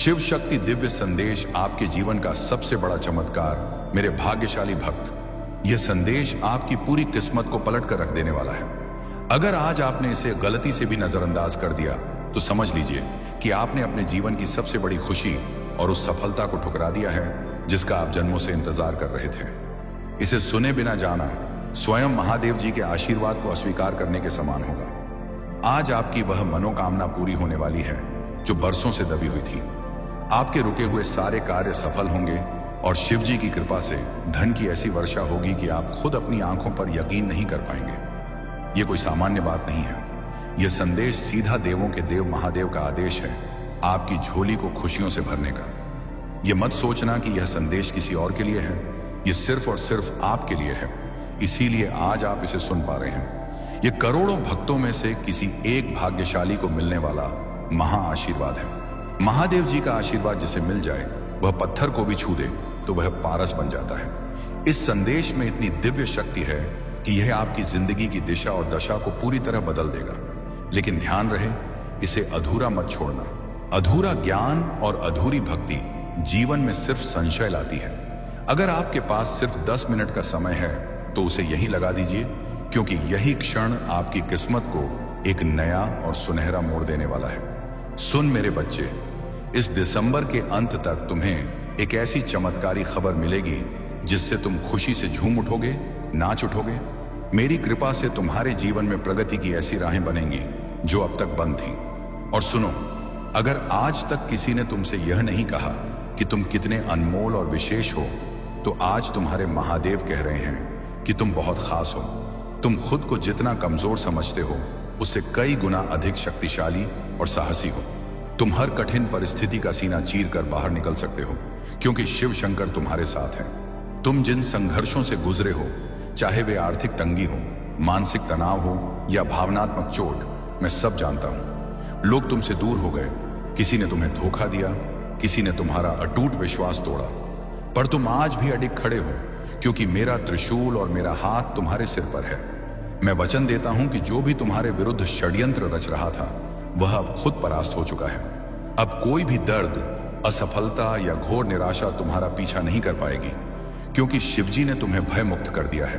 शिव शक्ति दिव्य संदेश आपके जीवन का सबसे बड़ा चमत्कार। मेरे भाग्यशाली भक्त, यह संदेश आपकी पूरी किस्मत को पलट कर रख देने वाला है। अगर आज आपने इसे गलती से भी नजरअंदाज कर दिया तो समझ लीजिए कि आपने अपने जीवन की सबसे बड़ी खुशी और उस सफलता को ठुकरा दिया है जिसका आप जन्मों से इंतजार कर रहे थे। इसे सुने बिना जाना स्वयं महादेव जी के आशीर्वाद को अस्वीकार करने के समान होगा। आज आपकी वह मनोकामना पूरी होने वाली है जो बरसों से दबी हुई थी। आपके रुके हुए सारे कार्य सफल होंगे और शिव जी की कृपा से धन की ऐसी वर्षा होगी कि आप खुद अपनी आंखों पर यकीन नहीं कर पाएंगे। यह कोई सामान्य बात नहीं है। यह संदेश सीधा देवों के देव महादेव का आदेश है आपकी झोली को खुशियों से भरने का। यह मत सोचना कि यह संदेश किसी और के लिए है, यह सिर्फ और सिर्फ आपके लिए है। इसीलिए आज आप इसे सुन पा रहे हैं। यह करोड़ों भक्तों में से किसी एक भाग्यशाली को मिलने वाला महा आशीर्वाद है। महादेव जी का आशीर्वाद जिसे मिल जाए वह पत्थर को भी छू दे तो वह पारस बन जाता है। इस संदेश में इतनी दिव्य शक्ति है कि यह आपकी जिंदगी की दिशा और दशा को पूरी तरह बदल देगा। लेकिन ध्यान रहे, इसे अधूरा मत छोड़ना। अधूरा ज्ञान और अधूरी भक्ति जीवन में सिर्फ संशय लाती है। अगर आपके पास सिर्फ 10 मिनट का समय है तो उसे यहीं लगा दीजिए, क्योंकि यही क्षण आपकी किस्मत को एक नया और सुनहरा मोड़ देने वाला है। सुन मेरे बच्चे, इस दिसंबर के अंत तक तुम्हें एक ऐसी चमत्कारी खबर मिलेगी जिससे तुम खुशी से झूम उठोगे, नाच उठोगे। मेरी कृपा से तुम्हारे जीवन में प्रगति की ऐसी राहें बनेंगी जो अब तक बंद थीं। और सुनो, अगर आज तक किसी ने तुमसे यह नहीं कहा कि तुम कितने अनमोल और विशेष हो, तो आज तुम्हारे महादेव कह रहे हैं कि तुम बहुत खास हो। तुम खुद को जितना कमजोर समझते हो उससे कई गुना अधिक शक्तिशाली और साहसी हो। तुम हर कठिन परिस्थिति का सीना चीर कर बाहर निकल सकते हो, क्योंकि शिव शंकर तुम्हारे साथ है। तुम जिन संघर्षों से गुजरे हो, चाहे वे आर्थिक तंगी हो, मानसिक तनाव हो या भावनात्मक चोट, मैं सब जानता हूं। लोग तुमसे दूर हो गए, किसी ने तुम्हें धोखा दिया, किसी ने तुम्हारा अटूट विश्वास तोड़ा, पर तुम आज भी अडिग खड़े हो, क्योंकि मेरा त्रिशूल और मेरा हाथ तुम्हारे सिर पर है। मैं वचन देता हूं कि जो भी तुम्हारे विरुद्ध षड्यंत्र रच रहा था वह अब खुद परास्त हो चुका है। अब कोई भी दर्द, असफलता या घोर निराशा तुम्हारा पीछा नहीं कर पाएगी, क्योंकि शिवजी ने तुम्हें भय मुक्त कर दिया है।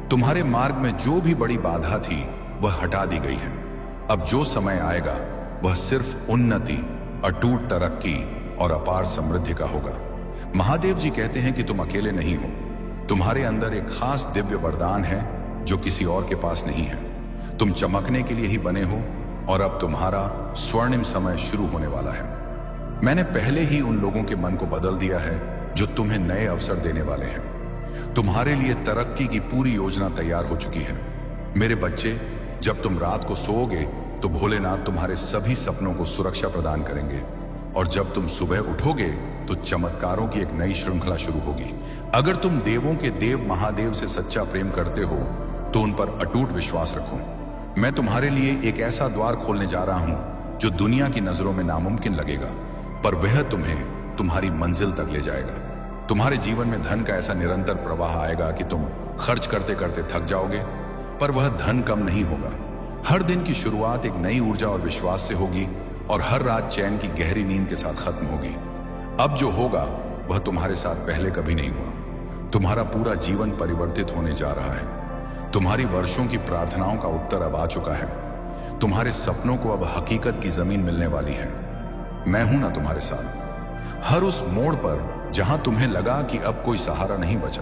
तुम्हारे मार्ग में जो भी बड़ी बाधा थी वह हटा दी गई है। अब जो समय आएगा वह सिर्फ उन्नति, अटूट तरक्की और अपार समृद्धि का होगा। महादेव जी कहते हैं कि तुम अकेले नहीं हो। तुम्हारे अंदर एक खास दिव्य वरदान है जो किसी और के पास नहीं है। तुम चमकने के लिए ही बने हो और अब तुम्हारा स्वर्णिम समय शुरू होने वाला है। मैंने पहले ही उन लोगों के मन को बदल दिया है जो तुम्हें नए अवसर देने वाले हैं। तुम्हारे लिए तरक्की की पूरी योजना तैयार हो चुकी है। मेरे बच्चे, जब तुम रात को सोओगे तो भोलेनाथ तुम्हारे सभी सपनों को सुरक्षा प्रदान करेंगे, और जब तुम सुबह उठोगे तो चमत्कारों की एक नई श्रृंखला शुरू होगी। अगर तुम देवों के देव महादेव से सच्चा प्रेम करते हो तो उन पर अटूट विश्वास रखो। मैं तुम्हारे लिए एक ऐसा द्वार खोलने जा रहा हूं जो दुनिया की नजरों में नामुमकिन लगेगा, पर वह तुम्हें तुम्हारी मंजिल तक ले जाएगा। तुम्हारे जीवन में धन का ऐसा निरंतर प्रवाह आएगा कि तुम खर्च करते करते थक जाओगे, पर वह धन कम नहीं होगा। हर दिन की शुरुआत एक नई ऊर्जा और विश्वास से होगी, और हर रात चैन की गहरी नींद के साथ खत्म होगी। अब जो होगा वह तुम्हारे साथ पहले कभी नहीं हुआ। तुम्हारा पूरा जीवन परिवर्तित होने जा रहा है। तुम्हारी वर्षों की प्रार्थनाओं का उत्तर अब आ चुका है। तुम्हारे सपनों को अब हकीकत की जमीन मिलने वाली है। मैं हूं ना तुम्हारे साथ। हर उस मोड़ पर जहां तुम्हें लगा कि अब कोई सहारा नहीं बचा,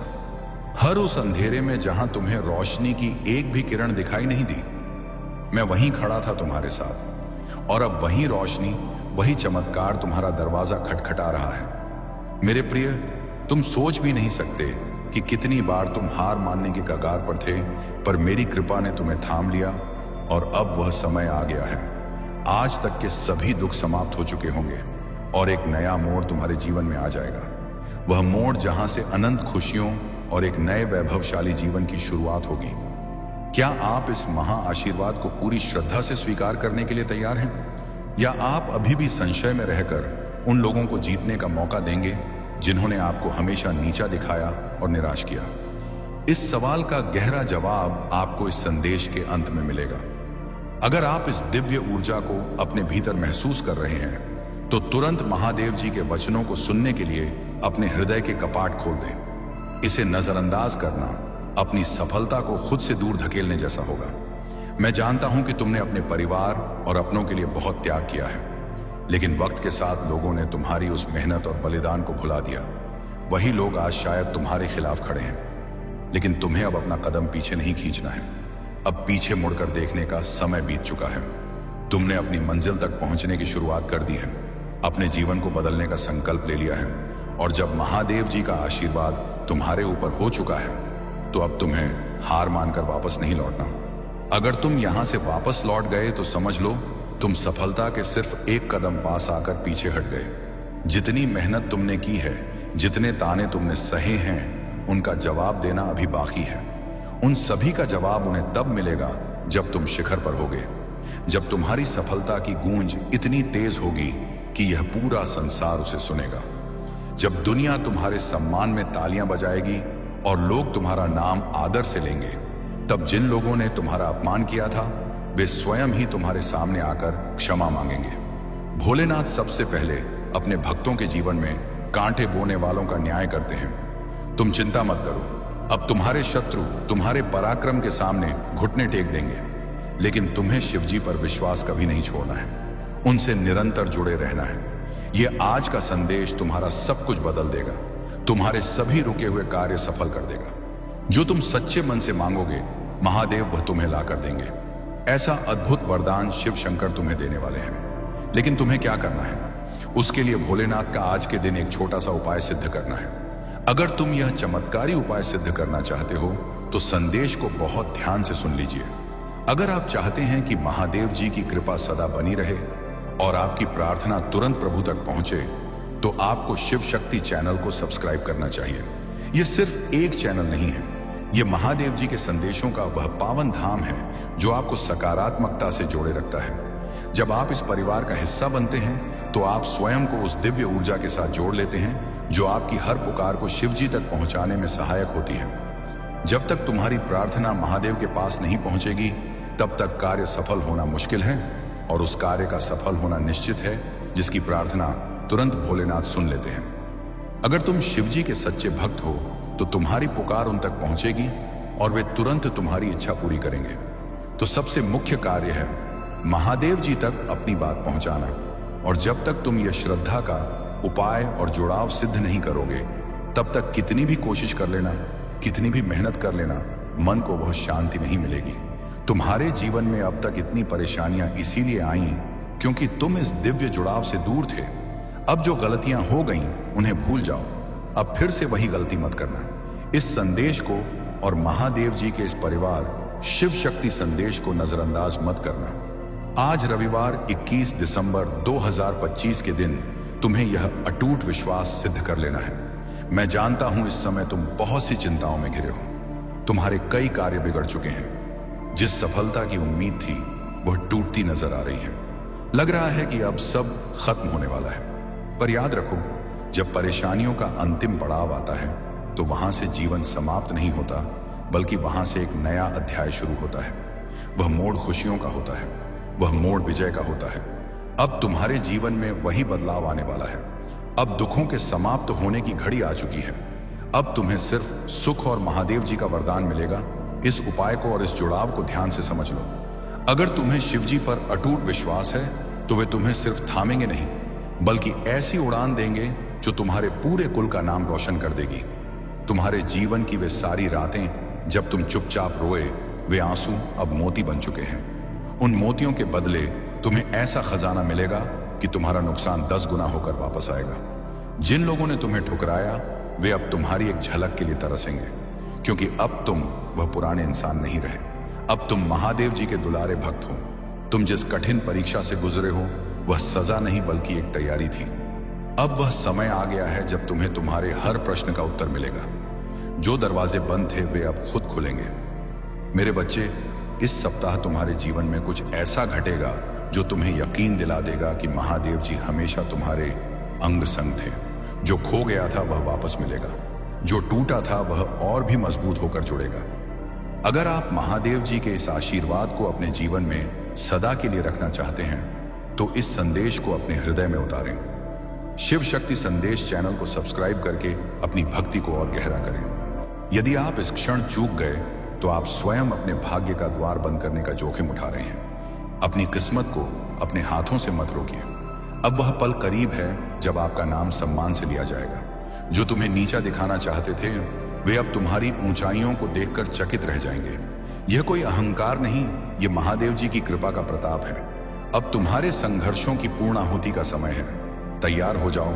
हर उस अंधेरे में जहां तुम्हें रोशनी की एक भी किरण दिखाई नहीं दी, मैं वहीं खड़ा था तुम्हारे साथ। और अब वही रोशनी, वही चमत्कार तुम्हारा दरवाजा खटखटा रहा है। मेरे प्रिय, तुम सोच भी नहीं सकते कि कितनी बार तुम हार मानने के कगार पर थे, पर मेरी कृपा ने तुम्हें थाम लिया, और अब वह समय आ गया है। आज तक के सभी दुख समाप्त हो चुके होंगे और एक नया मोड़ तुम्हारे जीवन में आ जाएगा। वह मोड़ जहां से अनंत खुशियों और एक नए वैभवशाली जीवन की शुरुआत होगी। क्या आप इस महा आशीर्वाद को पूरी श्रद्धा से स्वीकार करने के लिए तैयार हैं, या आप अभी भी संशय में रहकर उन लोगों को जीतने का मौका देंगे जिन्होंने आपको हमेशा नीचा दिखाया और निराश किया? इस सवाल का गहरा जवाब आपको इस संदेश के अंत में मिलेगा। अगर आप इस दिव्य ऊर्जा को अपने भीतर महसूस कर रहे हैं तो तुरंत महादेव जी के वचनों को सुनने के लिए अपने हृदय के कपाट खोल दें। इसे नजरअंदाज करना अपनी सफलता को खुद से दूर धकेलने जैसा होगा। मैं जानता हूं कि तुमने अपने परिवार और अपनों के लिए बहुत त्याग किया है, लेकिन वक्त के साथ लोगों ने तुम्हारी उस मेहनत और बलिदान को भुला दिया। वही लोग आज शायद तुम्हारे खिलाफ खड़े हैं, लेकिन तुम्हें अब अपना कदम पीछे नहीं खींचना है। अब पीछे मुड़कर देखने का समय बीत चुका है। तुमने अपनी मंजिल तक पहुंचने की शुरुआत कर दी है, अपने जीवन को बदलने का संकल्प ले लिया है, और जब महादेव जी का आशीर्वाद तुम्हारे ऊपर हो चुका है तो अब तुम्हें हार मानकर वापस नहीं लौटना। अगर तुम यहां से वापस लौट गए तो समझ लो तुम सफलता के सिर्फ एक कदम पास आकर पीछे हट गए। जितनी मेहनत तुमने की है, जितने ताने तुमने सहे हैं, उनका जवाब देना अभी बाकी है। उन सभी का जवाब उन्हें तब मिलेगा जब तुम शिखर पर होगे, जब तुम्हारी सफलता की गूंज इतनी तेज होगी कि यह पूरा संसार उसे सुनेगा। जब दुनिया तुम्हारे सम्मान में तालियां बजाएगी और लोग तुम्हारा नाम आदर से लेंगे, तब जिन लोगों ने तुम्हारा अपमान किया था वे स्वयं ही तुम्हारे सामने आकर क्षमा मांगेंगे। भोलेनाथ सबसे पहले अपने भक्तों के जीवन में कांटे बोने वालों का न्याय करते हैं। तुम चिंता मत करो, अब तुम्हारे शत्रु तुम्हारे पराक्रम के सामने घुटने टेक देंगे, लेकिन तुम्हें शिवजी पर विश्वास कभी नहीं छोड़ना है, उनसे निरंतर जुड़े रहना है। यह आज का संदेश तुम्हारा सब कुछ बदल देगा, तुम्हारे सभी रुके हुए कार्य सफल कर देगा। जो तुम सच्चे मन से मांगोगे, महादेव वह तुम्हें ला कर देंगे। ऐसा अद्भुत वरदान शिव शंकर तुम्हें देने वाले हैं। लेकिन तुम्हें क्या करना है? उसके लिए भोलेनाथ का आज के दिन एक छोटा सा उपाय सिद्ध करना है। अगर तुम यह चमत्कारी उपाय सिद्ध करना चाहते हो तो संदेश को बहुत ध्यान से सुन लीजिए। अगर आप चाहते हैं कि महादेव जी की कृपा सदा बनी रहे और आपकी प्रार्थना तुरंत प्रभु तक पहुंचे, तो आपको शिव शक्ति चैनल को सब्सक्राइब करना चाहिए। यह सिर्फ एक चैनल नहीं है, यह महादेव जी के संदेशों का वह पावन धाम है जो आपको सकारात्मकता से जोड़े रखता है। जब आप इस परिवार का हिस्सा बनते हैं तो आप स्वयं को उस दिव्य ऊर्जा के साथ जोड़ लेते हैं जो आपकी हर पुकार को शिव जी तक पहुंचाने में सहायक होती है। जब तक तुम्हारी प्रार्थना महादेव के पास नहीं पहुंचेगी, तब तक कार्य सफल होना मुश्किल है, और उस कार्य का सफल होना निश्चित है जिसकी प्रार्थना तुरंत भोलेनाथ सुन लेते हैं। अगर तुम शिवजी के सच्चे भक्त हो तो तुम्हारी पुकार उन तक पहुंचेगी और वे तुरंत तुम्हारी इच्छा पूरी करेंगे। तो सबसे मुख्य कार्य है महादेव जी तक अपनी बात पहुंचाना, और जब तक तुम यह श्रद्धा का उपाय और जुड़ाव सिद्ध नहीं करोगे, तब तक कितनी भी कोशिश कर लेना, कितनी भी मेहनत कर लेना, मन को वह शांति नहीं मिलेगी। तुम्हारे जीवन में अब तक इतनी परेशानियां इसीलिए आई क्योंकि तुम इस दिव्य जुड़ाव से दूर थे। अब जो गलतियां हो गईं उन्हें भूल जाओ, अब फिर से वही गलती मत करना। इस संदेश को और महादेव जी के इस परिवार शिव शक्ति संदेश को नजरअंदाज मत करना। आज रविवार 21 दिसंबर 2025 के दिन तुम्हें यह अटूट विश्वास सिद्ध कर लेना है। मैं जानता हूं इस समय तुम बहुत सी चिंताओं में घिरे हो, तुम्हारे कई कार्य बिगड़ चुके हैं। जिस सफलता की उम्मीद थी वह टूटती नजर आ रही है। लग रहा है कि अब सब खत्म होने वाला है, पर याद रखो, जब परेशानियों का अंतिम पड़ाव आता है तो वहां से जीवन समाप्त नहीं होता, बल्कि वहां से एक नया अध्याय शुरू होता है। वह मोड़ खुशियों का होता है, वह मोड़ विजय का होता है। अब तुम्हारे जीवन में वही बदलाव आने वाला है। अब दुखों के समाप्त होने की घड़ी आ चुकी है। अब तुम्हें सिर्फ सुख और महादेव जी का वरदान मिलेगा। इस उपाय को और इस जुड़ाव को ध्यान से समझ लो। अगर तुम्हें शिवजी पर अटूट विश्वास है तो वे तुम्हें सिर्फ थामेंगे नहीं, बल्कि ऐसी उड़ान देंगे जो तुम्हारे पूरे कुल का नाम रोशन कर देगी। तुम्हारे जीवन की वे सारी रातें जब तुम चुपचाप रोए, वे आंसू अब मोती बन चुके हैं। उन मोतियों के बदले तुम्हें ऐसा खजाना मिलेगा कि तुम्हारा नुकसान 10 गुना होकर वापस आएगा। जिन लोगों ने तुम्हें ठुकराया वे अब तुम्हारी एक झलक के लिए तरसेंगे, क्योंकि अब तुम वह पुराने इंसान नहीं रहे। अब तुम महादेव जी के दुलारे भक्त हो। तुम जिस कठिन परीक्षा से गुजरे हो वह सजा नहीं बल्कि एक तैयारी थी। अब वह समय आ गया है जब तुम्हें तुम्हारे हर प्रश्न का उत्तर मिलेगा। जो दरवाजे बंद थे वे अब खुद खुलेंगे। मेरे बच्चे, इस सप्ताह तुम्हारे जीवन में कुछ ऐसा घटेगा जो तुम्हें यकीन दिला देगा कि महादेव जी हमेशा तुम्हारे अंग संग थे। जो खो गया था वह वापस मिलेगा, जो टूटा था वह और भी मजबूत होकर जुड़ेगा। अगर आप महादेव जी के इस आशीर्वाद को अपने जीवन में सदा के लिए रखना चाहते हैं तो इस संदेश को अपने हृदय में उतारें। शिव शक्ति संदेश चैनल को सब्सक्राइब करके अपनी भक्ति को और गहरा करें। यदि आप इस क्षण चूक गए तो आप स्वयं अपने भाग्य का द्वार बंद करने का जोखिम उठा रहे हैं। अपनी किस्मत को अपने हाथों से मत रोकिए। अब वह पल करीब है जब आपका नाम सम्मान से लिया जाएगा। जो तुम्हें नीचा दिखाना चाहते थे वे अब तुम्हारी ऊंचाइयों को देखकर चकित रह जाएंगे। यह कोई अहंकार नहीं, ये महादेव जी की कृपा का प्रताप है। अब तुम्हारे संघर्षों की पूर्णाहुति का समय है। तैयार हो जाओ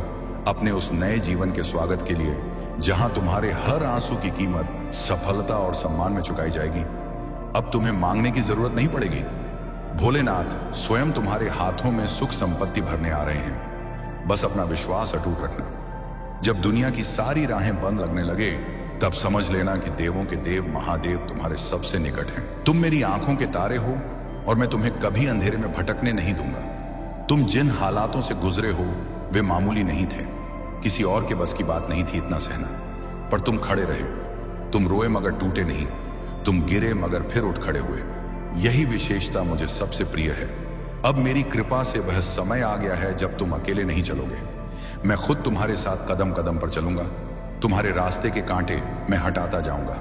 अपने उस नए जीवन के स्वागत के लिए, जहां तुम्हारे हर आंसू की कीमत सफलता और सम्मान में चुकाई जाएगी। अब तुम्हें मांगने की जरूरत नहीं पड़ेगी। भोलेनाथ स्वयं तुम्हारे हाथों में सुख संपत्ति भरने आ रहे हैं। बस अपना विश्वास अटूट रखना। जब दुनिया की सारी राहें बंद लगने लगे तब समझ लेना कि देवों के देव महादेव तुम्हारे सबसे निकट हैं। तुम मेरी आंखों के तारे हो और मैं तुम्हें कभी अंधेरे में भटकने नहीं दूंगा। तुम जिन हालातों से गुजरे हो वे मामूली नहीं थे। किसी और के बस की बात नहीं थी इतना सहना, पर तुम खड़े रहे। तुम रोए मगर टूटे नहीं, तुम गिरे मगर फिर उठ खड़े हुए। यही विशेषता मुझे सबसे प्रिय है। अब मेरी कृपा से वह समय आ गया है जब तुम अकेले नहीं चलोगे। मैं खुद तुम्हारे साथ कदम कदम पर चलूंगा। तुम्हारे रास्ते के कांटे मैं हटाता जाऊंगा।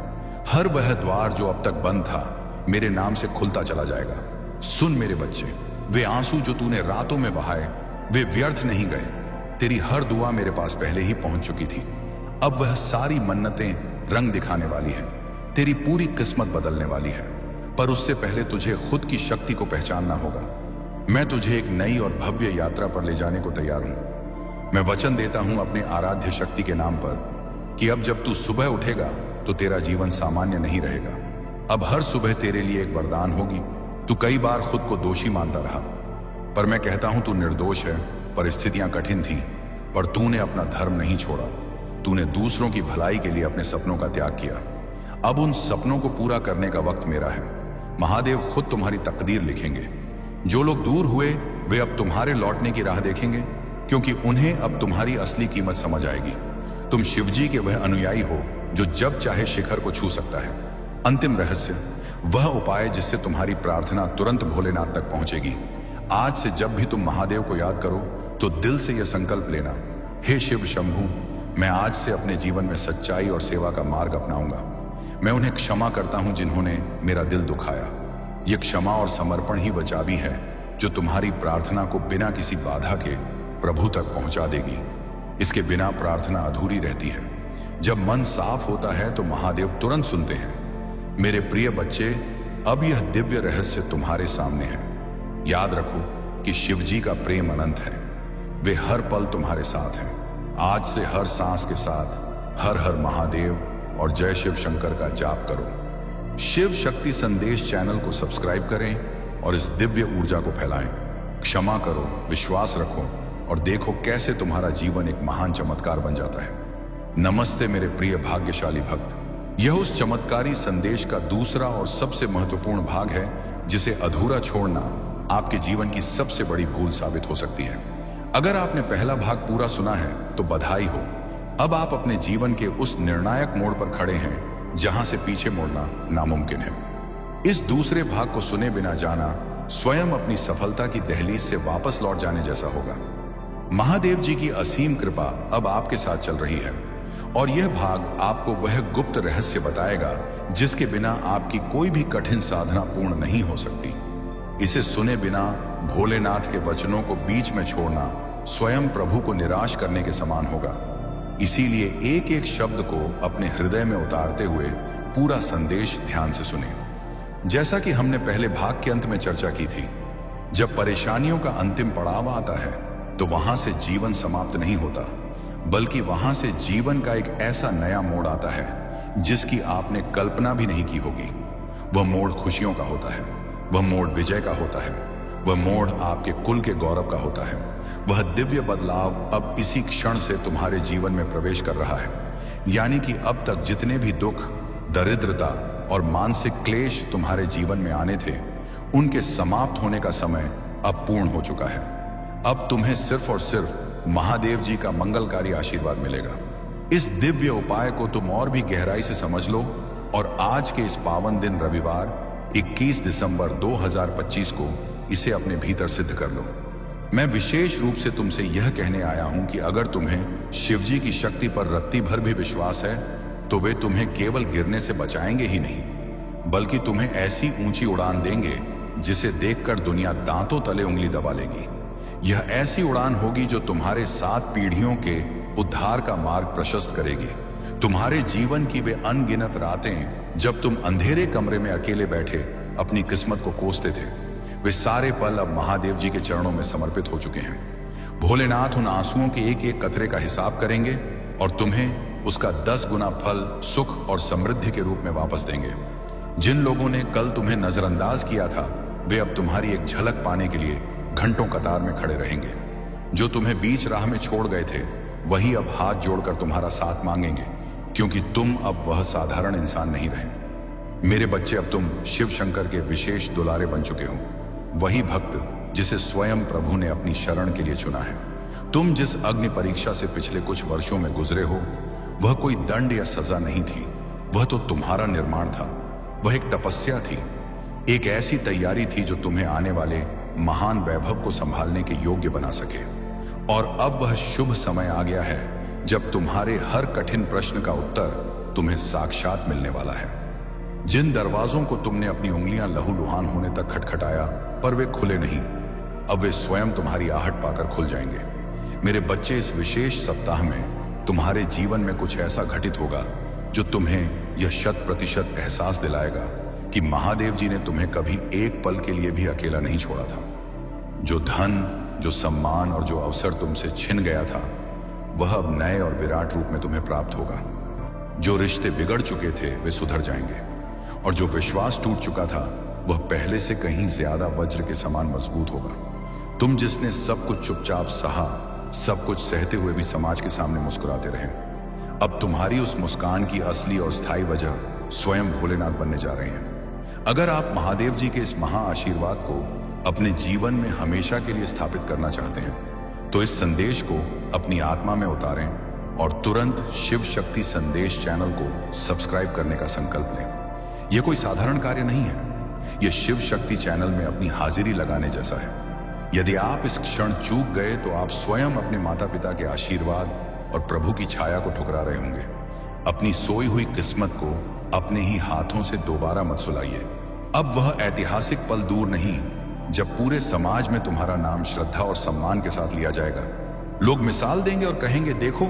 हर वह द्वार जो अब तक बंद था मेरे नाम से खुलता चला जाएगा। सुन मेरे बच्चे, वे आंसू जो तूने रातों में बहाए वे व्यर्थ नहीं गए। तेरी हर दुआ मेरे पास पहले ही पहुंच चुकी थी। अब वह सारी मन्नतें रंग दिखाने वाली है। तेरी पूरी किस्मत बदलने वाली है, पर उससे पहले तुझे खुद की शक्ति को पहचानना होगा। मैं तुझे एक नई और भव्य यात्रा पर ले जाने को तैयार हूं। मैं वचन देता हूं अपने आराध्य शक्ति के नाम पर कि अब जब तू सुबह उठेगा तो तेरा जीवन सामान्य नहीं रहेगा। अब हर सुबह तेरे लिए एक वरदान होगी। तू कई बार खुद को दोषी मानता रहा, पर मैं कहता हूं तू निर्दोष है। परिस्थितियां कठिन थीं, पर तूने अपना धर्म नहीं छोड़ा। तूने दूसरों की भलाई के लिए अपने सपनों का त्याग किया। अब उन सपनों को पूरा करने का वक्त मेरा है। महादेव खुद तुम्हारी तकदीर लिखेंगे। जो लोग दूर हुए वे अब तुम्हारे लौटने की राह देखेंगे, क्योंकि उन्हें अब तुम्हारी असली कीमत समझ आएगी। तुम शिवजी के वह अनुयायी हो जो जब चाहे शिखर को छू सकता है। अंतिम रहस्य, वह उपाय जिससे तुम्हारी प्रार्थना तुरंत भोलेनाथ तक पहुंचेगी। आज से जब भी तुम महादेव को याद करो तो दिल से यह संकल्प लेना, हे शिव शंभु, मैं आज से अपने जीवन में सच्चाई और सेवा का मार्ग अपनाऊंगा। मैं उन्हें क्षमा करता हूं जिन्होंने मेरा दिल दुखाया। यह क्षमा और समर्पण ही वह चाबी है जो तुम्हारी प्रार्थना को बिना किसी बाधा के प्रभु तक पहुंचा देगी। इसके बिना प्रार्थना अधूरी रहती है। जब मन साफ होता है तो महादेव तुरंत सुनते हैं। मेरे प्रिय बच्चे, अब यह दिव्य रहस्य तुम्हारे सामने है। याद रखो कि शिवजी का प्रेम अनंत है। वे हर पल तुम्हारे साथ हैं। आज से हर सांस के साथ हर हर महादेव और जय शिव शंकर का जाप करो। शिव शक्ति संदेश चैनल को सब्सक्राइब करें और इस दिव्य ऊर्जा को फैलाएं। क्षमा करो, विश्वास रखो और देखो कैसे तुम्हारा जीवन एक महान चमत्कार बन जाता है। नमस्ते मेरे प्रिय भाग्यशाली भक्त। यह उस चमत्कारी संदेश का दूसरा और सबसे महत्वपूर्ण भाग है जिसे अधूरा छोड़ना आपके जीवन की सबसे बड़ी भूल साबित हो सकती है। अगर आपने पहला भाग पूरा सुना है तो बधाई हो। अब आप अपने जीवन के उस निर्णायक मोड़ पर खड़े हैं जहां से पीछे मुड़ना नामुमकिन है। इस दूसरे भाग को सुने बिना जाना स्वयं अपनी सफलता की दहलीज से वापस लौट जाने जैसा होगा। महादेव जी की असीम कृपा अब आपके साथ चल रही है और यह भाग आपको वह गुप्त रहस्य बताएगा जिसके बिना आपकी कोई भी कठिन साधना पूर्ण नहीं हो सकती। इसे सुने बिना भोलेनाथ के वचनों को बीच में छोड़ना स्वयं प्रभु को निराश करने के समान होगा। इसीलिए एक एक शब्द को अपने हृदय में उतारते हुए पूरा संदेश ध्यान से सुने। जैसा कि हमने पहले भाग के अंत में चर्चा की थी, जब परेशानियों का अंतिम पड़ाव आता है तो वहां से जीवन समाप्त नहीं होता, बल्कि वहां से जीवन का एक ऐसा नया मोड़ आता है जिसकी आपने कल्पना भी नहीं की होगी। वह मोड़ खुशियों का होता है, वह मोड़ विजय का होता है, वह मोड़ आपके कुल के गौरव का होता है। वह दिव्य बदलाव अब इसी क्षण से तुम्हारे जीवन में प्रवेश कर रहा है। यानी कि अब तक जितने भी दुख, दरिद्रता और मानसिक क्लेश तुम्हारे जीवन में आने थे, उनके समाप्त होने का समय अब पूर्ण हो चुका है। अब तुम्हें सिर्फ और सिर्फ महादेव जी का मंगलकारी आशीर्वाद मिलेगा। इस दिव्य उपाय को तुम और भी गहराई से समझ लो और आज के इस पावन दिन रविवार 21 दिसंबर 2025 को इसे अपने भीतर सिद्ध कर लो। मैं विशेष रूप से तुमसे यह कहने आया हूं कि अगर तुम्हें शिवजी की शक्ति पर रत्ती भर भी विश्वास है तो वे तुम्हें केवल गिरने से बचाएंगे ही नहीं, बल्कि तुम्हें ऐसी ऊंची उड़ान देंगे जिसे देखकर दुनिया दांतों तले उंगली दबा लेगी। यह ऐसी उड़ान होगी जो तुम्हारे 7 पीढ़ियों के उद्धार का मार्ग प्रशस्त करेगी। तुम्हारे जीवन की वे अनगिनत रातें जब तुम अंधेरे कमरे में अकेले बैठे अपनी किस्मत को कोसते थे, वे सारे पल अब महादेव जी के चरणों में समर्पित हो चुके हैं। भोलेनाथ उन आंसुओं के एक एक कतरे का हिसाब करेंगे और तुम्हें उसका 10 गुना फल सुख और समृद्धि के रूप में वापस देंगे। जिन लोगों ने कल तुम्हें नजरअंदाज किया था, वे अब तुम्हारी एक झलक पाने के लिए घंटों कतार में खड़े रहेंगे। जो तुम्हें बीच राह में छोड़ गए थे, वही अब हाथ जोड़कर तुम्हारा साथ मांगेंगे, क्योंकि तुम अब वह साधारण इंसान नहीं रहे। मेरे बच्चे, अब तुम शिव शंकर के विशेष दुलारे बन चुके हो, वही भक्त जिसे स्वयं प्रभु ने अपनी शरण के लिए चुना है। तुम जिस अग्नि परीक्षा से पिछले कुछ वर्षों में गुजरे हो, वह कोई दंड या सजा नहीं थी, वह तो तुम्हारा निर्माण था। वह एक तपस्या थी, एक ऐसी तैयारी थी जो तुम्हें आने वाले महान वैभव को संभालने के योग्य बना सके। और अब वह शुभ समय आ गया है जब तुम्हारे हर कठिन प्रश्न का उत्तर तुम्हें साक्षात मिलने वाला है। जिन दरवाजों को तुमने अपनी उंगलियां लहूलुहान होने तक खटखटाया पर वे खुले नहीं, अब वे स्वयं तुम्हारी आहट पाकर खुल जाएंगे। मेरे बच्चे, इस विशेष सप्ताह में तुम्हारे जीवन में कुछ ऐसा घटित होगा जो तुम्हें यह 100% एहसास दिलाएगा कि महादेव जी ने तुम्हें कभी एक पल के लिए भी अकेला नहीं छोड़ा था। जो धन, जो सम्मान और जो अवसर तुमसे छिन गया था, वह अब नए और विराट रूप में तुम्हें प्राप्त होगा। जो रिश्ते बिगड़ चुके थे, वे सुधर जाएंगे, और जो विश्वास टूट चुका था, वह पहले से कहीं ज्यादा वज्र के समान मजबूत होगा। तुम जिसने सब कुछ चुपचाप सहा, सब कुछ सहते हुए भी समाज के सामने मुस्कुराते रहे, अब तुम्हारी उस मुस्कान की असली और स्थायी वजह स्वयं भोलेनाथ बनने जा रहे हैं। अगर आप महादेव जी के इस महा आशीर्वाद को अपने जीवन में हमेशा के लिए स्थापित करना चाहते हैं, तो इस संदेश को अपनी आत्मा में उतारें और तुरंत शिव शक्ति संदेश चैनल को सब्सक्राइब करने का संकल्प लें। यह कोई साधारण कार्य नहीं है, यह शिव शक्ति चैनल में अपनी हाजिरी लगाने जैसा है। यदि आप इस क्षण चूक गए तो आप स्वयं अपने माता पिता के आशीर्वाद और प्रभु की छाया को ठुकरा रहे होंगे। अपनी सोई हुई किस्मत को अपने ही हाथों से दोबारा मत सुलाइए। अब वह ऐतिहासिक पल दूर नहीं जब पूरे समाज में तुम्हारा नाम श्रद्धा और सम्मान के साथ लिया जाएगा। लोग मिसाल देंगे और कहेंगे, देखो,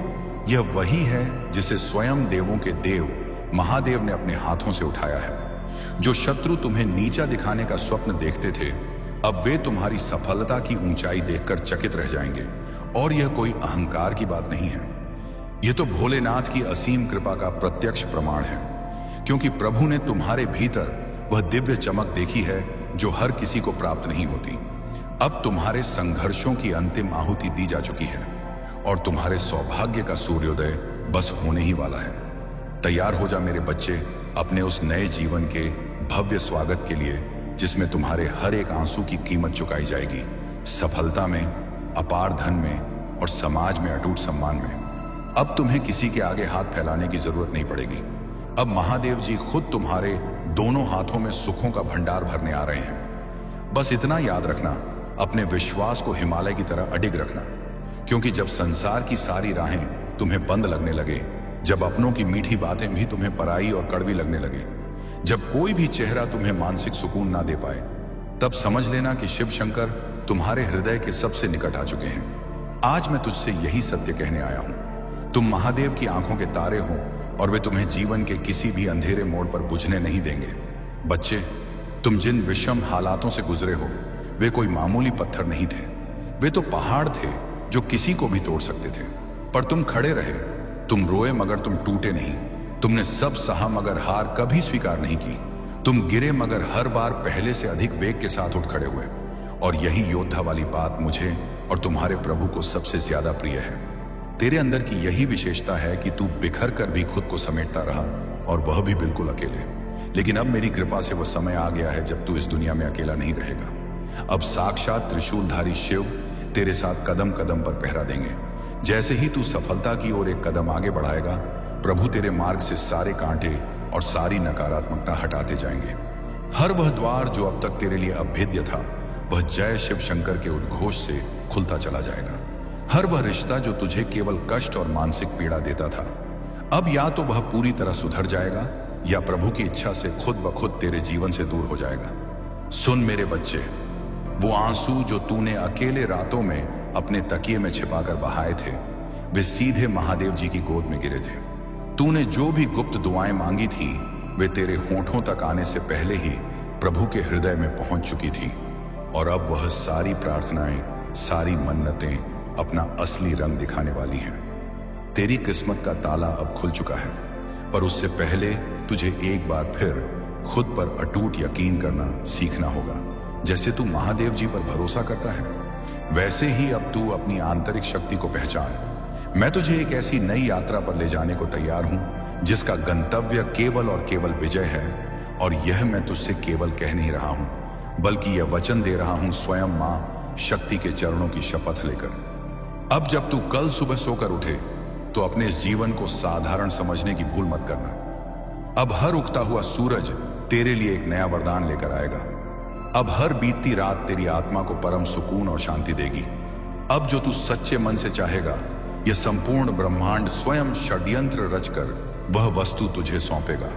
यह वही है जिसे स्वयं देवों के देव महादेव ने अपने हाथों से उठाया है। जो शत्रु तुम्हें नीचा दिखाने का स्वप्न देखते थे, अब वे तुम्हारी सफलता की ऊंचाई देखकर चकित रह जाएंगे। और यह कोई अहंकार की बात नहीं है, यह तो भोलेनाथ की असीम कृपा का प्रत्यक्ष प्रमाण है, क्योंकि प्रभु ने तुम्हारे भीतर वह दिव्य चमक देखी है जो हर किसी को प्राप्त नहीं होती। अब तुम्हारे संघर्षों की अंतिम आहुति दी जा चुकी है और तुम्हारे सौभाग्य का सूर्योदय बस होने ही वाला है। तैयार हो जा मेरे बच्चे, अपने उस नए जीवन के भव्य स्वागत के लिए, जिसमें तुम्हारे हर एक आंसू की कीमत चुकाई जाएगी, सफलता में, अपार धन में और समाज में अटूट सम्मान में। अब तुम्हें किसी के आगे हाथ फैलाने की जरूरत नहीं पड़ेगी। अब महादेव जी खुद तुम्हारे दोनों हाथों में सुखों का भंडार भरने आ रहे हैं। बस इतना याद रखना, अपने विश्वास को हिमालय की तरह अडिग रखना, क्योंकि जब संसार की सारी राहें तुम्हें बंद लगने लगे, जब अपनों की मीठी बातें भी तुम्हें पराई और कड़वी लगने लगे, जब कोई भी चेहरा तुम्हें मानसिक सुकून ना दे पाए, तब समझ लेना कि शिव शंकर तुम्हारे हृदय के सबसे निकट आ चुके हैं। आज मैं तुझसे यही सत्य कहने आया हूं। तुम महादेव की आंखों के तारे हो और वे तुम्हें जीवन के किसी भी अंधेरे मोड़ पर बुझने नहीं देंगे। बच्चे, तुम जिन विषम हालातों से गुजरे हो, वे कोई मामूली पत्थर नहीं थे, वे तो पहाड़ थे जो किसी को भी तोड़ सकते थे। पर तुम खड़े रहे, तुम रोए मगर तुम टूटे नहीं, तुमने सब सहा मगर हार कभी स्वीकार नहीं की, तुम गिरे मगर हर बार पहले से अधिक वेग के साथ उठ खड़े हुए। और यही योद्धा वाली बात मुझे और तुम्हारे प्रभु को सबसे ज्यादा प्रिय है। तेरे अंदर की यही विशेषता है कि तू बिखर कर भी खुद को समेटता रहा, और वह भी बिल्कुल अकेले। लेकिन अब मेरी कृपा से वह समय आ गया है जब तू इस दुनिया में अकेला नहीं रहेगा। अब साक्षात त्रिशूलधारी शिव तेरे साथ कदम कदम पर पहरा देंगे। जैसे ही तू सफलता की ओर एक कदम आगे बढ़ाएगा, प्रभु तेरे मार्ग से सारे कांटे और सारी नकारात्मकता हटाते जाएंगे। हर वह द्वार जो अब तक तेरे लिए अभेद्य था, वह जय शिव शंकर के उद्घोष से खुलता चला जाएगा। हर वह रिश्ता जो तुझे केवल कष्ट और मानसिक पीड़ा देता था, अब या तो वह पूरी तरह सुधर जाएगा या प्रभु की इच्छा से खुद ब खुद तेरे जीवन से दूर हो जाएगा। सुन मेरे बच्चे, वो आंसू जो तूने अकेले रातों में अपने तकिए में छिपाकर बहाए थे, वे सीधे महादेव जी की गोद में गिरे थे। तूने जो भी गुप्त दुआएं मांगी थी, वे तेरे होठों तक आने से पहले ही प्रभु के हृदय में पहुंच चुकी थी। और अब वह सारी प्रार्थनाएं, सारी मन्नतें अपना असली रंग दिखाने वाली हैं। तेरी किस्मत का ताला अब खुल चुका है, पर उससे पहले तुझे एक बार फिर खुद पर अटूट यकीन करना सीखना होगा। जैसे तू महादेव जी पर भरोसा करता है, वैसे ही अब तू अपनी आंतरिक शक्ति को पहचान। मैं तुझे एक ऐसी नई यात्रा पर ले जाने को तैयार हूं जिसका गंतव्य केवल और केवल विजय है। और यह मैं तुझसे केवल कह नहीं रहा हूं, बल्कि यह वचन दे रहा हूं स्वयं मां शक्ति के चरणों की शपथ लेकर। अब जब तू कल सुबह सोकर उठे तो अपने इस जीवन को साधारण समझने की भूल मत करना। अब हर उगता हुआ सूरज तेरे लिए एक नया वरदान लेकर आएगा। अब हर बीतती रात तेरी आत्मा को परम सुकून और शांति देगी। अब जो तू सच्चे मन से चाहेगा, यह संपूर्ण ब्रह्मांड स्वयं षड्यंत्र रचकर वह वस्तु तुझे सौंपेगा।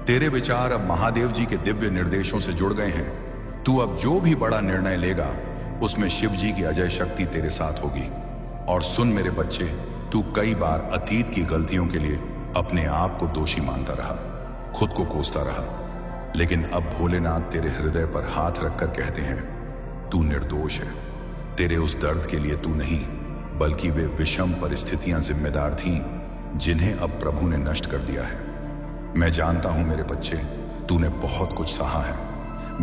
तेरे विचार अब महादेव जी के दिव्य निर्देशों से जुड़ गए हैं। तू अब जो भी बड़ा निर्णय लेगा, उसमें शिव जी की अजय शक्ति तेरे साथ होगी। और सुन मेरे बच्चे, तू कई बार अतीत की गलतियों के लिए अपने आप को दोषी मानता रहा, खुद को कोसता रहा, लेकिन अब भोलेनाथ तेरे हृदय पर हाथ रखकर कहते हैं, तू निर्दोष है। तेरे उस दर्द के लिए तू नहीं, बल्कि वे विषम परिस्थितियां जिम्मेदार थीं, जिन्हें अब प्रभु ने नष्ट कर दिया है। मैं जानता हूं मेरे बच्चे, तूने बहुत कुछ सहा है,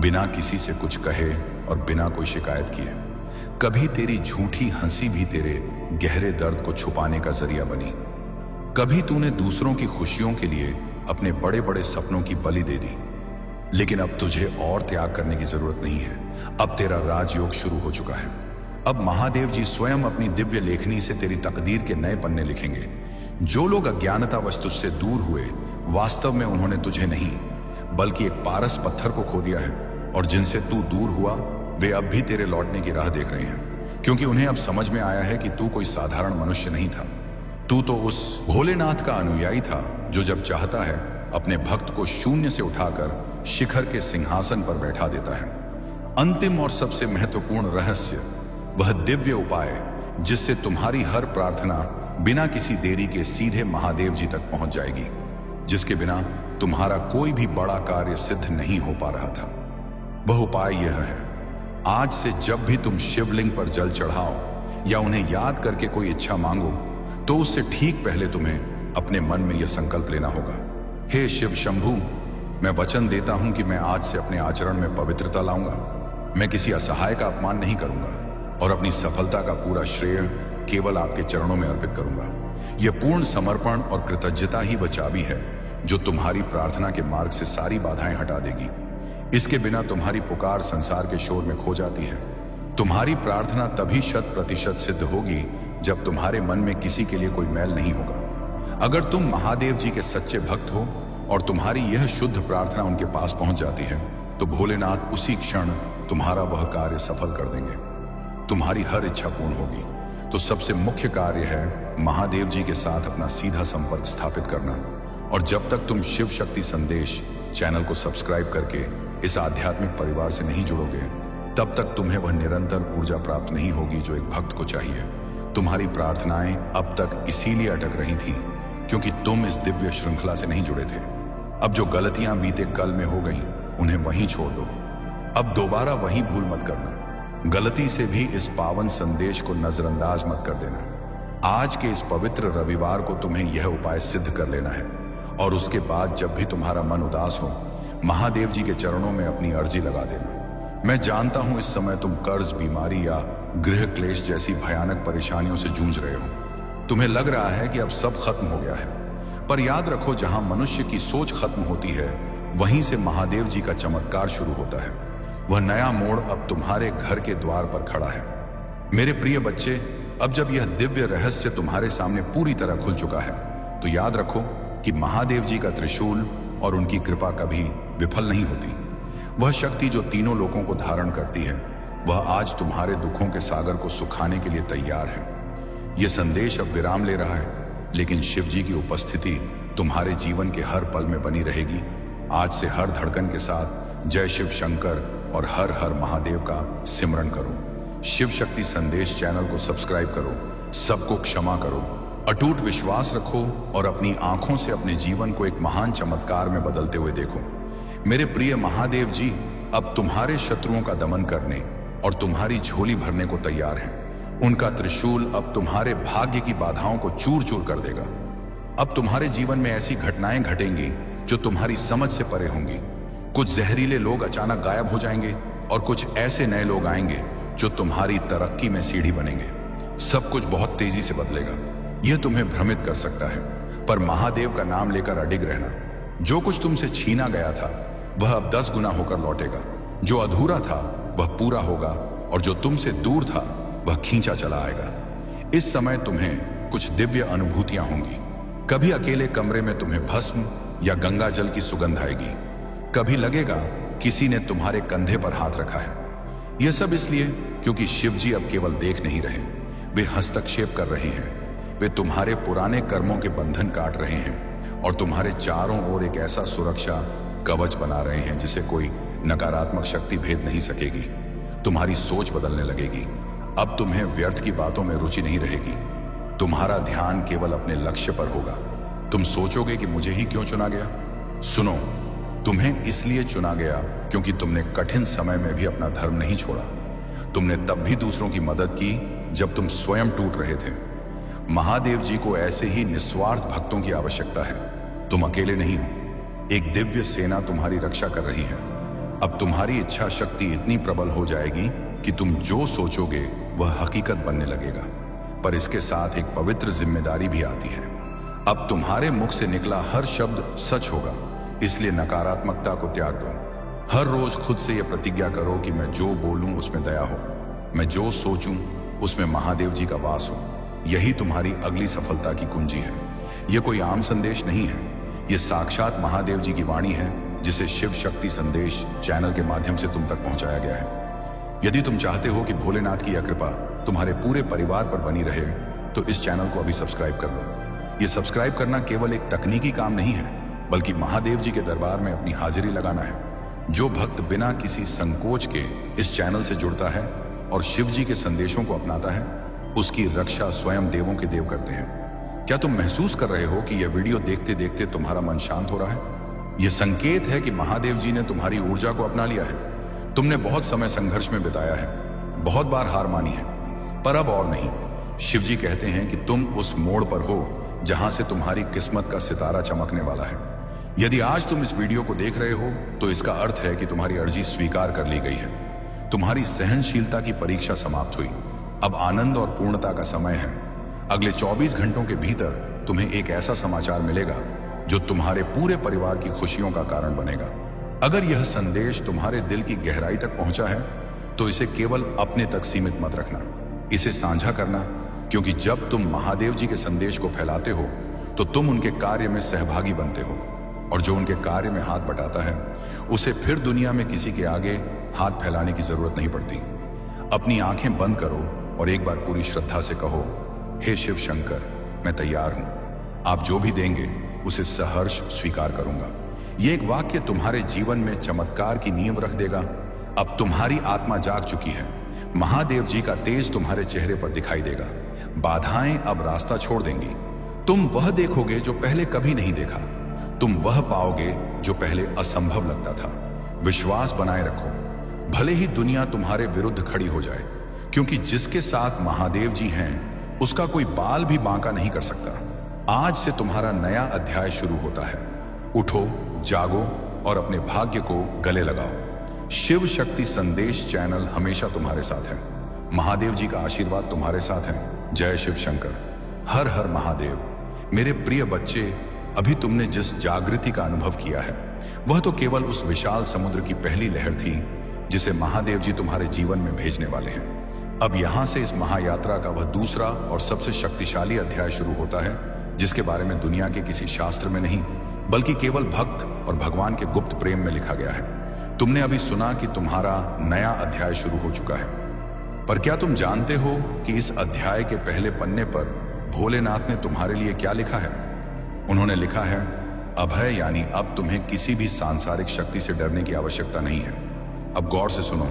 बिना किसी से कुछ कहे और बिना कोई शिकायत किए। कभी तेरी झूठी हंसी भी तेरे गहरे दर्द को छुपाने का जरिया बनी। कभी तूने दूसरों की खुशियों के लिए अपने बड़े बड़े सपनों की बलि दे दी। लेकिन अब तुझे और त्याग करने की जरूरत नहीं है। अब तेरा राजयोग शुरू हो चुका है। अब महादेव जी स्वयं अपनी दिव्य लेखनी से तेरी तकदीर के नए पन्ने लिखेंगे। जो लोग अज्ञानतावश तुझसे दूर हुए, वास्तव में उन्होंने तुझे नहीं, बल्कि एक पारस पत्थर को खो दिया है। और जिनसे तू दूर हुआ, वे अब भी तेरे लौटने की राह देख रहे हैं, क्योंकि उन्हें अब समझ में आया है कि तू कोई साधारण मनुष्य नहीं था। तू तो उस भोलेनाथ का अनुयायी था, जो जब चाहता है अपने भक्त को शून्य से उठाकर शिखर के सिंहासन पर बैठा देता है। अंतिम और सबसे महत्वपूर्ण रहस्य, वह दिव्य उपाय जिससे तुम्हारी हर प्रार्थना बिना किसी देरी के सीधे महादेव जी तक पहुंच जाएगी, जिसके बिना तुम्हारा कोई भी बड़ा कार्य सिद्ध नहीं हो पा रहा था। वह उपाय यह है, आज से जब भी तुम शिवलिंग पर जल चढ़ाओ या उन्हें याद करके कोई इच्छा मांगो, तो उससे ठीक पहले तुम्हें अपने मन में यह संकल्प लेना होगा, हे शिव शंभू, मैं वचन देता हूं कि मैं आज से अपने आचरण में पवित्रता लाऊंगा। मैं किसी असहाय का अपमान नहीं करूंगा और अपनी सफलता का पूरा श्रेय केवल आपके चरणों में अर्पित करूंगा। यह पूर्ण समर्पण और कृतज्ञता ही वह चाबी है जो तुम्हारी प्रार्थना के मार्ग से सारी बाधाएं हटा देगी। इसके बिना तुम्हारी पुकार संसार के शोर में खो जाती है। तुम्हारी प्रार्थना तभी 100% सिद्ध होगी जब तुम्हारे मन में किसी के लिए कोई मैल नहीं होगा। अगर तुम महादेव जी के सच्चे भक्त हो और तुम्हारी यह शुद्ध प्रार्थना उनके पास पहुंच जाती है, तो भोलेनाथ उसी क्षण तुम्हारा वह कार्य सफल कर देंगे। तुम्हारी हर इच्छा पूर्ण होगी। तो सबसे मुख्य कार्य है महादेव जी के साथ अपना सीधा संपर्क स्थापित करना। और जब तक तुम शिव शक्ति संदेश चैनल को सब्सक्राइब करके इस आध्यात्मिक परिवार से नहीं जुड़ोगे, तब तक तुम्हें वह निरंतर ऊर्जा प्राप्त नहीं होगी जो एक भक्त को चाहिए। तुम्हारी प्रार्थनाएं अब तक इसीलिए अटक रही थीं क्योंकि तुम इस दिव्य श्रृंखला से नहीं जुड़े थे। अब जो गलतियां बीते कल में हो गईं, उन्हें वहीं छोड़ दो। अब दोबारा वही भूल मत करना। गलती से भी इस पावन संदेश को नजरअंदाज मत कर देना। आज के इस पवित्र रविवार को तुम्हें यह उपाय सिद्ध कर लेना है। और उसके बाद जब भी तुम्हारा मन उदास हो, महादेव जी के चरणों में अपनी अर्जी लगा देना। मैं जानता हूं इस समय तुम कर्ज, बीमारी या गृह क्लेश जैसी भयानक परेशानियों से जूझ रहे हो। तुम्हें लग रहा है कि अब सब खत्म हो गया है, पर याद रखो, जहां मनुष्य की सोच खत्म होती है, वहीं से महादेव जी का चमत्कार शुरू होता है। वह नया मोड़ अब तुम्हारे घर के द्वार पर खड़ा है। मेरे प्रिय बच्चे, अब जब यह दिव्य रहस्य तुम्हारे सामने पूरी तरह खुल चुका है, तो याद रखो कि महादेव जी का त्रिशूल और उनकी कृपा कभी विफल नहीं होती। वह शक्ति जो तीनों लोकों को धारण करती है, वह आज तुम्हारे दुखों के सागर को सुखाने के लिए तैयार है। यह संदेश अब विराम ले रहा है, लेकिन शिव जी की उपस्थिति तुम्हारे जीवन के हर पल में बनी रहेगी। आज से हर धड़कन के साथ जय शिव शंकर और हर हर महादेव का सिमरन करो। शिव शक्ति संदेश चैनल को सब्सक्राइब करो, सबको क्षमा करो, अटूट विश्वास रखो और अपनी आंखों से अपने जीवन को एक महान चमत्कार में बदलते हुए देखो। मेरे प्रिय महादेव जी अब तुम्हारे शत्रुओं का दमन करने और तुम्हारी झोली भरने को तैयार हैं। उनका त्रिशूल अब तुम्हारे भाग्य की बाधाओं को चूर चूर कर देगा। अब तुम्हारे जीवन में ऐसी घटनाएं घटेंगी जो तुम्हारी समझ से परे होंगी। कुछ जहरीले लोग अचानक गायब हो जाएंगे और कुछ ऐसे नए लोग आएंगे जो तुम्हारी तरक्की में सीढ़ी बनेंगे। सब कुछ बहुत तेजी से बदलेगा। यह तुम्हें भ्रमित कर सकता है, पर महादेव का नाम लेकर अडिग रहना। जो कुछ तुमसे छीना गया था वह अब 10 गुना होकर लौटेगा। जो अधूरा था वह पूरा होगा और जो तुमसे दूर था वह खींचा चला आएगा। इस समय तुम्हें कुछ दिव्य अनुभूतियां होंगी। कभी अकेले कमरे में तुम्हें भस्म या गंगा जल की सुगंध आएगी। कभी लगेगा किसी ने तुम्हारे कंधे पर हाथ रखा है। यह सब इसलिए क्योंकि शिव जी अब केवल देख नहीं रहे, वे हस्तक्षेप कर रहे हैं। वे तुम्हारे पुराने कर्मों के बंधन काट रहे हैं और तुम्हारे चारों ओर एक ऐसा सुरक्षा कवच बना रहे हैं जिसे कोई नकारात्मक शक्ति भेद नहीं सकेगी। तुम्हारी सोच बदलने लगेगी। अब तुम्हें व्यर्थ की बातों में रुचि नहीं रहेगी। तुम्हारा ध्यान केवल अपने लक्ष्य पर होगा। तुम सोचोगे कि मुझे ही क्यों चुना गया? सुनो, तुम्हें इसलिए चुना गया क्योंकि तुमने कठिन समय में भी अपना धर्म नहीं छोड़ा। तुमने तब भी दूसरों की मदद की जब तुम स्वयं टूट रहे थे। महादेव जी को ऐसे ही निस्वार्थ भक्तों की आवश्यकता है। तुम अकेले नहीं हो, एक दिव्य सेना तुम्हारी रक्षा कर रही है। अब तुम्हारी इच्छा शक्ति इतनी प्रबल हो जाएगी कि तुम जो सोचोगे वह हकीकत बनने लगेगा। पर इसके साथ एक पवित्र जिम्मेदारी भी आती है। अब तुम्हारे मुख से निकला हर शब्द सच होगा, इसलिए नकारात्मकता को त्याग दो। हर रोज खुद से यह प्रतिज्ञा करो कि मैं जो बोलूं उसमें दया हो, मैं जो सोचूं उसमें महादेव जी का वास हो। यही तुम्हारी अगली सफलता की कुंजी है। यह कोई आम संदेश नहीं है, यह साक्षात महादेव जी की वाणी है जिसे शिव शक्ति संदेश चैनल के माध्यम से तुम तक पहुंचाया गया है। यदि तुम चाहते हो कि भोलेनाथ की यह कृपा तुम्हारे पूरे परिवार पर बनी रहे तो इस चैनल को अभी सब्सक्राइब कर लो। यह सब्सक्राइब करना केवल एक तकनीकी काम नहीं है, बल्कि महादेव जी के दरबार में अपनी हाजिरी लगाना है। जो भक्त बिना किसी संकोच के इस चैनल से जुड़ता है और शिव जी के संदेशों को अपनाता है, उसकी रक्षा स्वयं देवों के देव करते हैं। क्या तुम महसूस कर रहे हो कि यह वीडियो देखते देखते तुम्हारा मन शांत हो रहा है? यह संकेत है कि महादेव जी ने तुम्हारी ऊर्जा को अपना लिया है। तुमने बहुत समय संघर्ष में बिताया है, बहुत बार हार मानी है, पर अब और नहीं। शिव जी कहते हैं कि तुम उस मोड़ पर हो जहां से तुम्हारी किस्मत का सितारा चमकने वाला है। यदि आज तुम इस वीडियो को देख रहे हो तो इसका अर्थ है कि तुम्हारी अर्जी स्वीकार कर ली गई है। तुम्हारी सहनशीलता की परीक्षा समाप्त हुई। अब आनंद और पूर्णता का समय है। अगले 24 घंटों के भीतर तुम्हें एक ऐसा समाचार मिलेगा जो तुम्हारे पूरे परिवार की खुशियों का कारण बनेगा। अगर यह संदेश तुम्हारे दिल की गहराई तक पहुंचा है तो इसे केवल अपने तक सीमित मत रखना, इसे साझा करना, क्योंकि जब तुम महादेव जी के संदेश को फैलाते हो तो तुम उनके कार्य में सहभागी बनते हो, और जो उनके कार्य में हाथ बटाता है उसे फिर दुनिया में किसी के आगे हाथ फैलाने की जरूरत नहीं पड़ती। अपनी आंखें बंद करो और एक बार पूरी श्रद्धा से कहो, हे शिव शंकर, मैं तैयार हूं। आप जो भी देंगे उसे सहर्ष स्वीकार करूंगा। ये एक वाक्य तुम्हारे जीवन में चमत्कार की नींव रख देगा। अब तुम्हारी आत्मा जाग चुकी है। महादेव जी का तेज तुम्हारे चेहरे पर दिखाई देगा। बाधाएं अब रास्ता छोड़ देंगी। तुम वह देखोगे जो पहले कभी नहीं देखा। तुम वह पाओगे जो पहले असंभव लगता था। विश्वास बनाए रखो, भले ही दुनिया तुम्हारे विरुद्ध खड़ी हो जाए, क्योंकि जिसके साथ महादेव जी हैं उसका कोई बाल भी बांका नहीं कर सकता। आज से तुम्हारा नया अध्याय शुरू होता है। उठो, जागो और अपने भाग्य को गले लगाओ। शिव शक्ति संदेश चैनल हमेशा तुम्हारे साथ है। महादेव जी का आशीर्वाद तुम्हारे साथ है। जय शिव शंकर, हर हर महादेव। मेरे प्रिय बच्चे, अभी तुमने जिस जागृति का अनुभव किया है वह तो केवल उस विशाल समुद्र की पहली लहर थी जिसे महादेव जी तुम्हारे जीवन में भेजने वाले हैं। अब यहां से इस महायात्रा का वह दूसरा और सबसे शक्तिशाली अध्याय शुरू होता है, जिसके बारे में दुनिया के किसी शास्त्र में नहीं बल्कि केवल भक्त और भगवान के गुप्त प्रेम में लिखा गया है। तुमने अभी सुना कि तुम्हारा नया अध्याय शुरू हो चुका है, पर क्या तुम जानते हो कि इस अध्याय के पहले पन्ने पर भोलेनाथ ने तुम्हारे लिए क्या लिखा है? उन्होंने लिखा है अभय, यानी अब तुम्हें किसी भी सांसारिक शक्ति से डरने की आवश्यकता नहीं है। अब गौर से सुनो,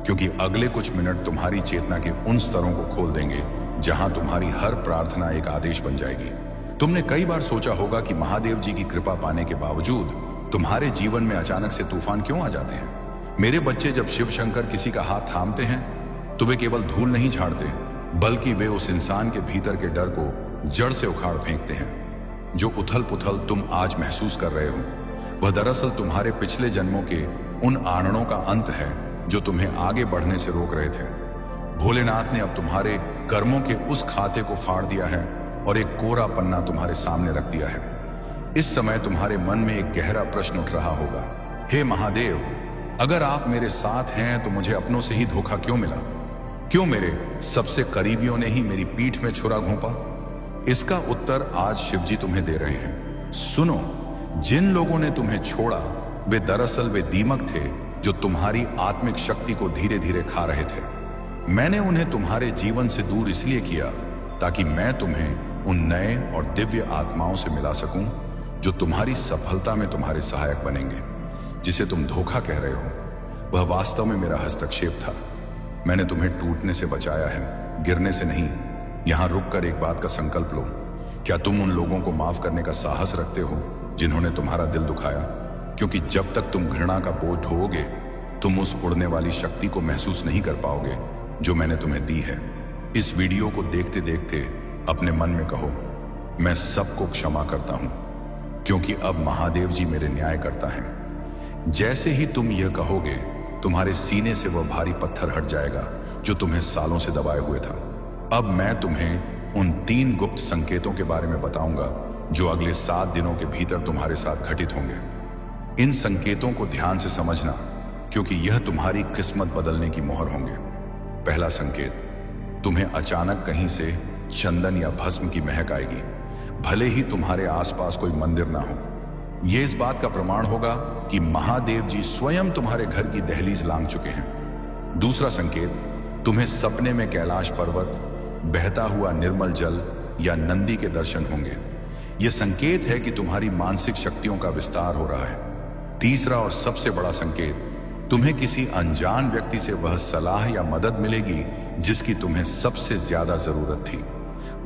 क्योंकि अगले कुछ मिनट तुम्हारी चेतना के उन स्तरों को खोल देंगे जहां तुम्हारी हर प्रार्थना एक आदेश बन जाएगी। तुमने कई बार सोचा होगा कि महादेव जी की कृपा पाने के बावजूद तुम्हारे जीवन में अचानक से तूफान क्यों आ जाते हैं। मेरे बच्चे, जब शिव शंकर किसी का हाथ थामते हैं तो वे केवल धूल नहीं झाड़ते, बल्कि वे उस इंसान के भीतर के डर को जड़ से उखाड़ फेंकते हैं। जो उथल पुथल तुम आज महसूस कर रहे हो, वह दरअसल तुम्हारे पिछले जन्मों के उन आणनों का अंत है जो तुम्हें आगे बढ़ने से रोक रहे थे। भोलेनाथ ने अब तुम्हारे कर्मों के उस खाते को फाड़ दिया है और एक कोरा पन्ना तुम्हारे सामने रख दिया है। इस समय तुम्हारे मन में एक गहरा प्रश्न उठ रहा होगा, हे महादेव, अगर आप मेरे साथ हैं तो मुझे अपनों से ही धोखा क्यों मिला? क्यों मेरे सबसे करीबियों ने ही मेरी पीठ में छुरा घोंपा? इसका उत्तर आज शिवजी तुम्हें दे रहे हैं। सुनो, जिन लोगों ने तुम्हें छोड़ा वे दरअसल वे दीमक थे जो तुम्हारी आत्मिक शक्ति को धीरे धीरे खा रहे थे। मैंने उन्हें तुम्हारे जीवन से दूर इसलिए किया ताकि मैं तुम्हें उन नए और दिव्य आत्माओं से मिला सकूं जो तुम्हारी सफलता में तुम्हारे सहायक बनेंगे। जिसे तुम धोखा कह रहे हो, वह वास्तव में मेरा हस्तक्षेप था। मैंने तुम्हें टूटने से बचाया है, गिरने से नहीं। यहां रुककर एक बात का संकल्प लो, क्या तुम उन लोगों को माफ करने का साहस रखते हो जिन्होंने तुम्हारा दिल दुखाया? क्योंकि जब तक तुम घृणा का बोझ ढोओगे, तुम उस उड़ने वाली शक्ति को महसूस नहीं कर पाओगे जो मैंने तुम्हें दी है। इस वीडियो को देखते देखते अपने मन में कहो, मैं सबको क्षमा करता हूं, क्योंकि अब महादेव जी मेरे न्याय करता है। जैसे ही तुम यह कहोगे, तुम्हारे सीने से वह भारी पत्थर हट जाएगा जो तुम्हें सालों से दबाए हुए था। अब मैं तुम्हें उन 3 गुप्त संकेतों के बारे में बताऊंगा जो अगले 7 दिनों के भीतर तुम्हारे साथ घटित होंगे। इन संकेतों को ध्यान से समझना, क्योंकि यह तुम्हारी किस्मत बदलने की मोहर होंगे। पहला संकेत, तुम्हें अचानक कहीं से चंदन या भस्म की महक आएगी, भले ही तुम्हारे आसपास कोई मंदिर ना हो। यह इस बात का प्रमाण होगा कि महादेव जी स्वयं तुम्हारे घर की दहलीज लांघ चुके हैं। दूसरा संकेत, तुम्हें सपने में कैलाश पर्वत, बहता हुआ निर्मल जल या नंदी के दर्शन होंगे। यह संकेत है कि तुम्हारी मानसिक शक्तियों का विस्तार हो रहा है। तीसरा और सबसे बड़ा संकेत, तुम्हें किसी अनजान व्यक्ति से वह सलाह या मदद मिलेगी जिसकी तुम्हें सबसे ज्यादा जरूरत थी।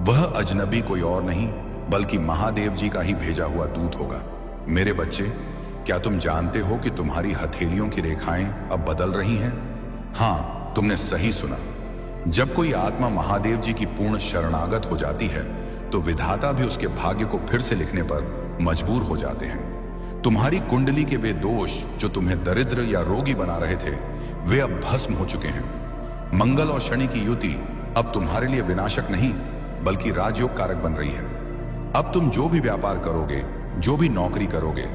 वह अजनबी कोई और नहीं बल्कि महादेव जी का ही भेजा हुआ दूत होगा। मेरे बच्चे, क्या तुम जानते हो कि तुम्हारी हथेलियों की रेखाएं अब बदल रही हैं? हाँ, तुमने सही सुना। जब कोई आत्मा महादेव जी की पूर्ण शरणागत हो जाती है तो विधाता भी उसके भाग्य को फिर से लिखने पर मजबूर हो जाते हैं। तुम्हारी कुंडली के वे दोष जो तुम्हें दरिद्र या रोगी बना रहे थे, वे अब भस्म हो चुके हैं। मंगल और शनि की युति अब तुम्हारे लिए विनाशक नहीं बल्कि राजयोग कारक बन रही है। अब तुम जो भी व्यापार करोगे, जो भी नौकरी करोगे,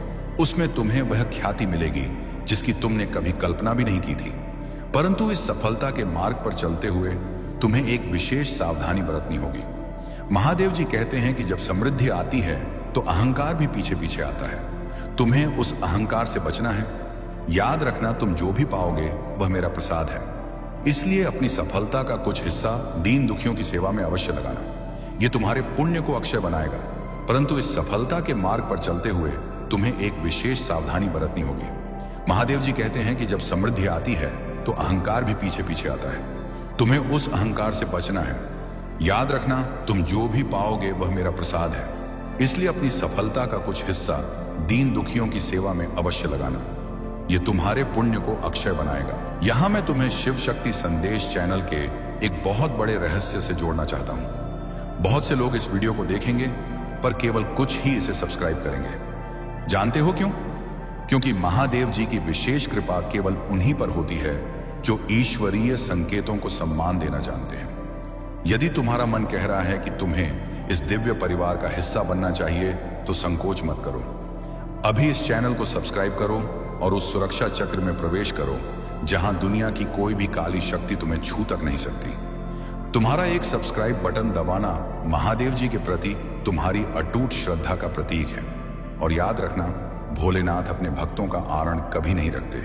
उसमें तुम्हें वह ख्याति मिलेगी जिसकी तुमने कभी कल्पना भी नहीं की थी। परंतु इस सफलता के मार्ग पर चलते हुए तुम्हें एक विशेष सावधानी बरतनी होगी। महादेव जी कहते हैं कि जब समृद्धि आती है तो अहंकार भी पीछे पीछे आता है। तुम्हें उस अहंकार से बचना है। याद रखना, तुम जो भी पाओगे वह मेरा प्रसाद है। इसलिए अपनी सफलता का कुछ हिस्सा दीन दुखियों की सेवा में अवश्य लगाना। यह तुम्हारे पुण्य को अक्षय बनाएगा। परंतु इस सफलता के मार्ग पर चलते हुए तुम्हें एक विशेष सावधानी बरतनी होगी। महादेव जी कहते हैं कि जब समृद्धि आती है तो अहंकार भी पीछे पीछे आता है। तुम्हें उस अहंकार से बचना है। याद रखना, तुम जो भी पाओगे वह मेरा प्रसाद है। इसलिए अपनी सफलता का कुछ हिस्सा दीन दुखियों की सेवा में अवश्य लगाना। यह तुम्हारे पुण्य को अक्षय बनाएगा। यहां मैं तुम्हें शिव शक्ति संदेश चैनल के एक बहुत बड़े रहस्य से जोड़ना चाहता हूं। बहुत से लोग इस वीडियो को देखेंगे पर केवल कुछ ही इसे सब्सक्राइब करेंगे। जानते हो क्यों? क्योंकि महादेव जी की विशेष कृपा केवल उन्हीं पर होती है जो ईश्वरीय संकेतों को सम्मान देना जानते हैं। यदि तुम्हारा मन कह रहा है कि तुम्हें इस दिव्य परिवार का हिस्सा बनना चाहिए तो संकोच मत करो। अभी इस चैनल को सब्सक्राइब करो और उस सुरक्षा चक्र में प्रवेश करो जहां दुनिया की कोई भी काली शक्ति तुम्हें छू तक नहीं सकती। तुम्हारा एक सब्सक्राइब बटन दबाना महादेव जी के प्रति तुम्हारी अटूट श्रद्धा का प्रतीक है। और याद रखना, भोलेनाथ अपने भक्तों का आरण कभी नहीं रखते।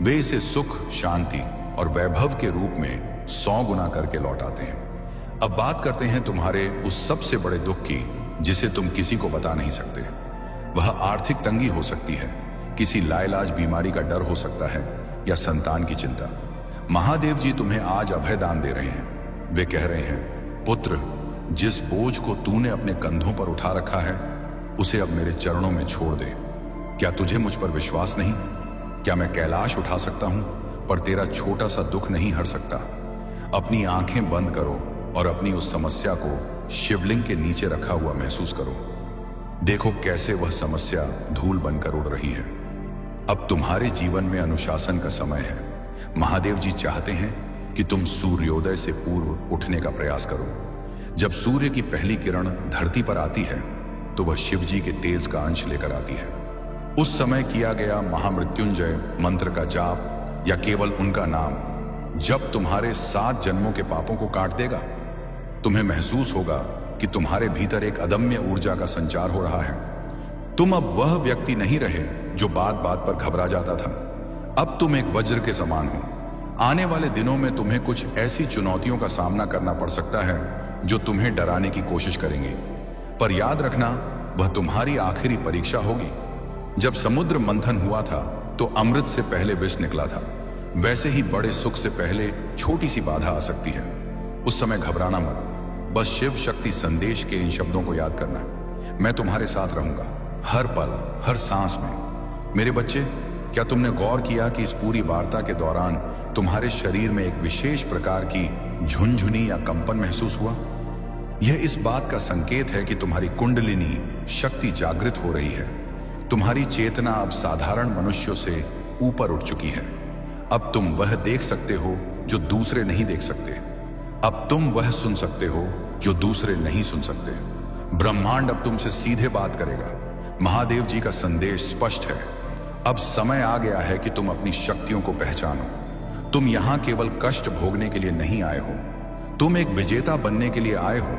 वे इसे सुख, शांति और वैभव के रूप में 100 गुना करके लौटाते हैं। अब बात करते हैं तुम्हारे उस सबसे बड़े दुख की जिसे तुम किसी को बता नहीं सकते। वह आर्थिक तंगी हो सकती है, किसी लाइलाज बीमारी का डर हो सकता है, या संतान की चिंता। महादेव जी तुम्हें आज अभय दान दे रहे हैं। वे कह रहे हैं, पुत्र, जिस बोझ को तूने अपने कंधों पर उठा रखा है उसे अब मेरे चरणों में छोड़ दे। क्या तुझे मुझ पर विश्वास नहीं? क्या मैं कैलाश उठा सकता हूं पर तेरा छोटा सा दुख नहीं हर सकता? अपनी आंखें बंद करो और अपनी उस समस्या को शिवलिंग के नीचे रखा हुआ महसूस करो। देखो कैसे वह समस्या धूल बनकर उड़ रही है। अब तुम्हारे जीवन में अनुशासन का समय है। महादेव जी चाहते हैं कि तुम सूर्योदय से पूर्व उठने का प्रयास करो। जब सूर्य की पहली किरण धरती पर आती है तो वह शिव जी के तेज का अंश लेकर आती है। उस समय किया गया महामृत्युंजय मंत्र का जाप या केवल उनका नाम जब तुम्हारे 7 जन्मों के पापों को काट देगा। तुम्हें महसूस होगा कि तुम्हारे भीतर एक अदम्य ऊर्जा का संचार हो रहा है। तुम अब वह व्यक्ति नहीं रहे जो बात बात पर घबरा जाता था। अब तुम एक वज्र के समान हो। आने वाले दिनों में तुम्हें कुछ ऐसी चुनौतियों का सामना करना पड़ सकता है जो तुम्हें डराने की कोशिश करेंगी, पर याद रखना वह तुम्हारी आखिरी परीक्षा होगी। जब समुद्र मंथन हुआ था तो अमृत से पहले विष निकला था। वैसे ही बड़े सुख से पहले छोटी सी बाधा आ सकती है। उस समय घबराना मत, बस शिव शक्ति संदेश के इन शब्दों को याद करना, मैं तुम्हारे साथ रहूंगा हर पल, हर सांस में। मेरे बच्चे, क्या तुमने गौर किया कि इस पूरी वार्ता के दौरान तुम्हारे शरीर में एक विशेष प्रकार की झुनझुनी या कंपन महसूस हुआ? यह इस बात का संकेत है कि तुम्हारी कुंडलिनी शक्ति जागृत हो रही है। तुम्हारी चेतना अब साधारण मनुष्यों से ऊपर उठ चुकी है। अब तुम वह देख सकते हो जो दूसरे नहीं देख सकते। अब तुम वह सुन सकते हो जो दूसरे नहीं सुन सकते। ब्रह्मांड अब तुमसे सीधे बात करेगा। महादेव जी का संदेश स्पष्ट है। अब समय आ गया है कि तुम अपनी शक्तियों को पहचानो। तुम यहां केवल कष्ट भोगने के लिए नहीं आए हो, तुम एक विजेता बनने के लिए आए हो।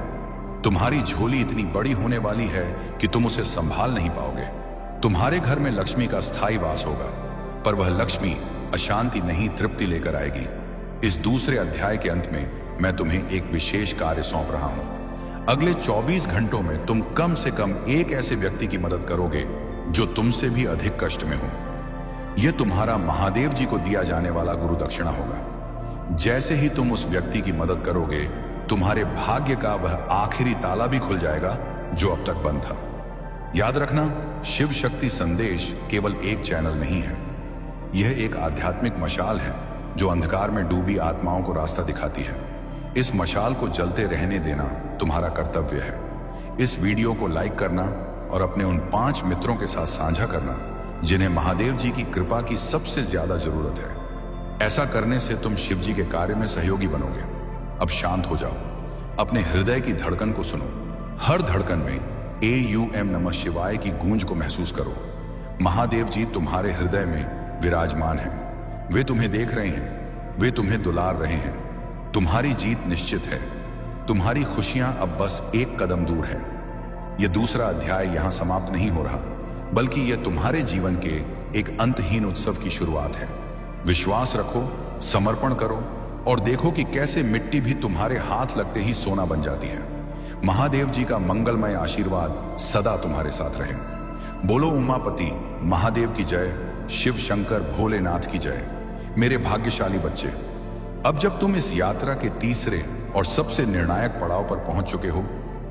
तुम्हारी झोली इतनी बड़ी होने वाली है कि तुम उसे संभाल नहीं पाओगे। तुम्हारे घर में लक्ष्मी का स्थायी वास होगा, पर वह लक्ष्मी अशांति नहीं, तृप्ति लेकर आएगी। इस दूसरे अध्याय के अंत में मैं तुम्हें एक विशेष कार्य सौंप रहा हूं। अगले 24 घंटों में तुम कम से कम एक ऐसे व्यक्ति की मदद करोगे जो तुमसे भी अधिक कष्ट में हो। यह तुम्हारा महादेव जी को दिया जाने वाला गुरु दक्षिणा होगा। जैसे ही तुम उस व्यक्ति की मदद करोगे, तुम्हारे भाग्य का वह आखिरी ताला भी खुल जाएगा जो अब तक बंद था। याद रखना, शिव शक्ति संदेश केवल एक चैनल नहीं है। यह एक आध्यात्मिक मशाल है जो अंधकार में डूबी आत्माओं को रास्ता दिखाती है। इस मशाल को जलते रहने देना तुम्हारा कर्तव्य है। इस वीडियो को लाइक करना और अपने उन 5 मित्रों के साथ साझा करना जिन्हें महादेव जी की कृपा की सबसे ज्यादा जरूरत है। ऐसा करने से तुम शिव जी के कार्य में सहयोगी बनोगे। अब शांत हो जाओ, अपने हृदय की धड़कन को सुनो। हर धड़कन में AUM नमः शिवाय की गूंज को महसूस करो। महादेव जी तुम्हारे हृदय में विराजमान हैं। वे तुम्हें देख रहे हैं, वे तुम्हें दुलार रहे हैं। तुम्हारी जीत निश्चित है। तुम्हारी खुशियां अब बस एक कदम दूर है। यह दूसरा अध्याय यहां समाप्त नहीं हो रहा, बल्कि यह तुम्हारे जीवन के एक अंतहीन उत्सव की शुरुआत है। विश्वास रखो, समर्पण करो और देखो कि कैसे मिट्टी भी तुम्हारे हाथ लगते ही सोना बन जाती है। महादेव जी का मंगलमय आशीर्वाद सदा तुम्हारे साथ रहे। बोलो उमापति महादेव की जय, शिव शंकर भोलेनाथ की जय। मेरे भाग्यशाली बच्चे, अब जब तुम इस यात्रा के तीसरे और सबसे निर्णायक पड़ाव पर पहुंच चुके हो,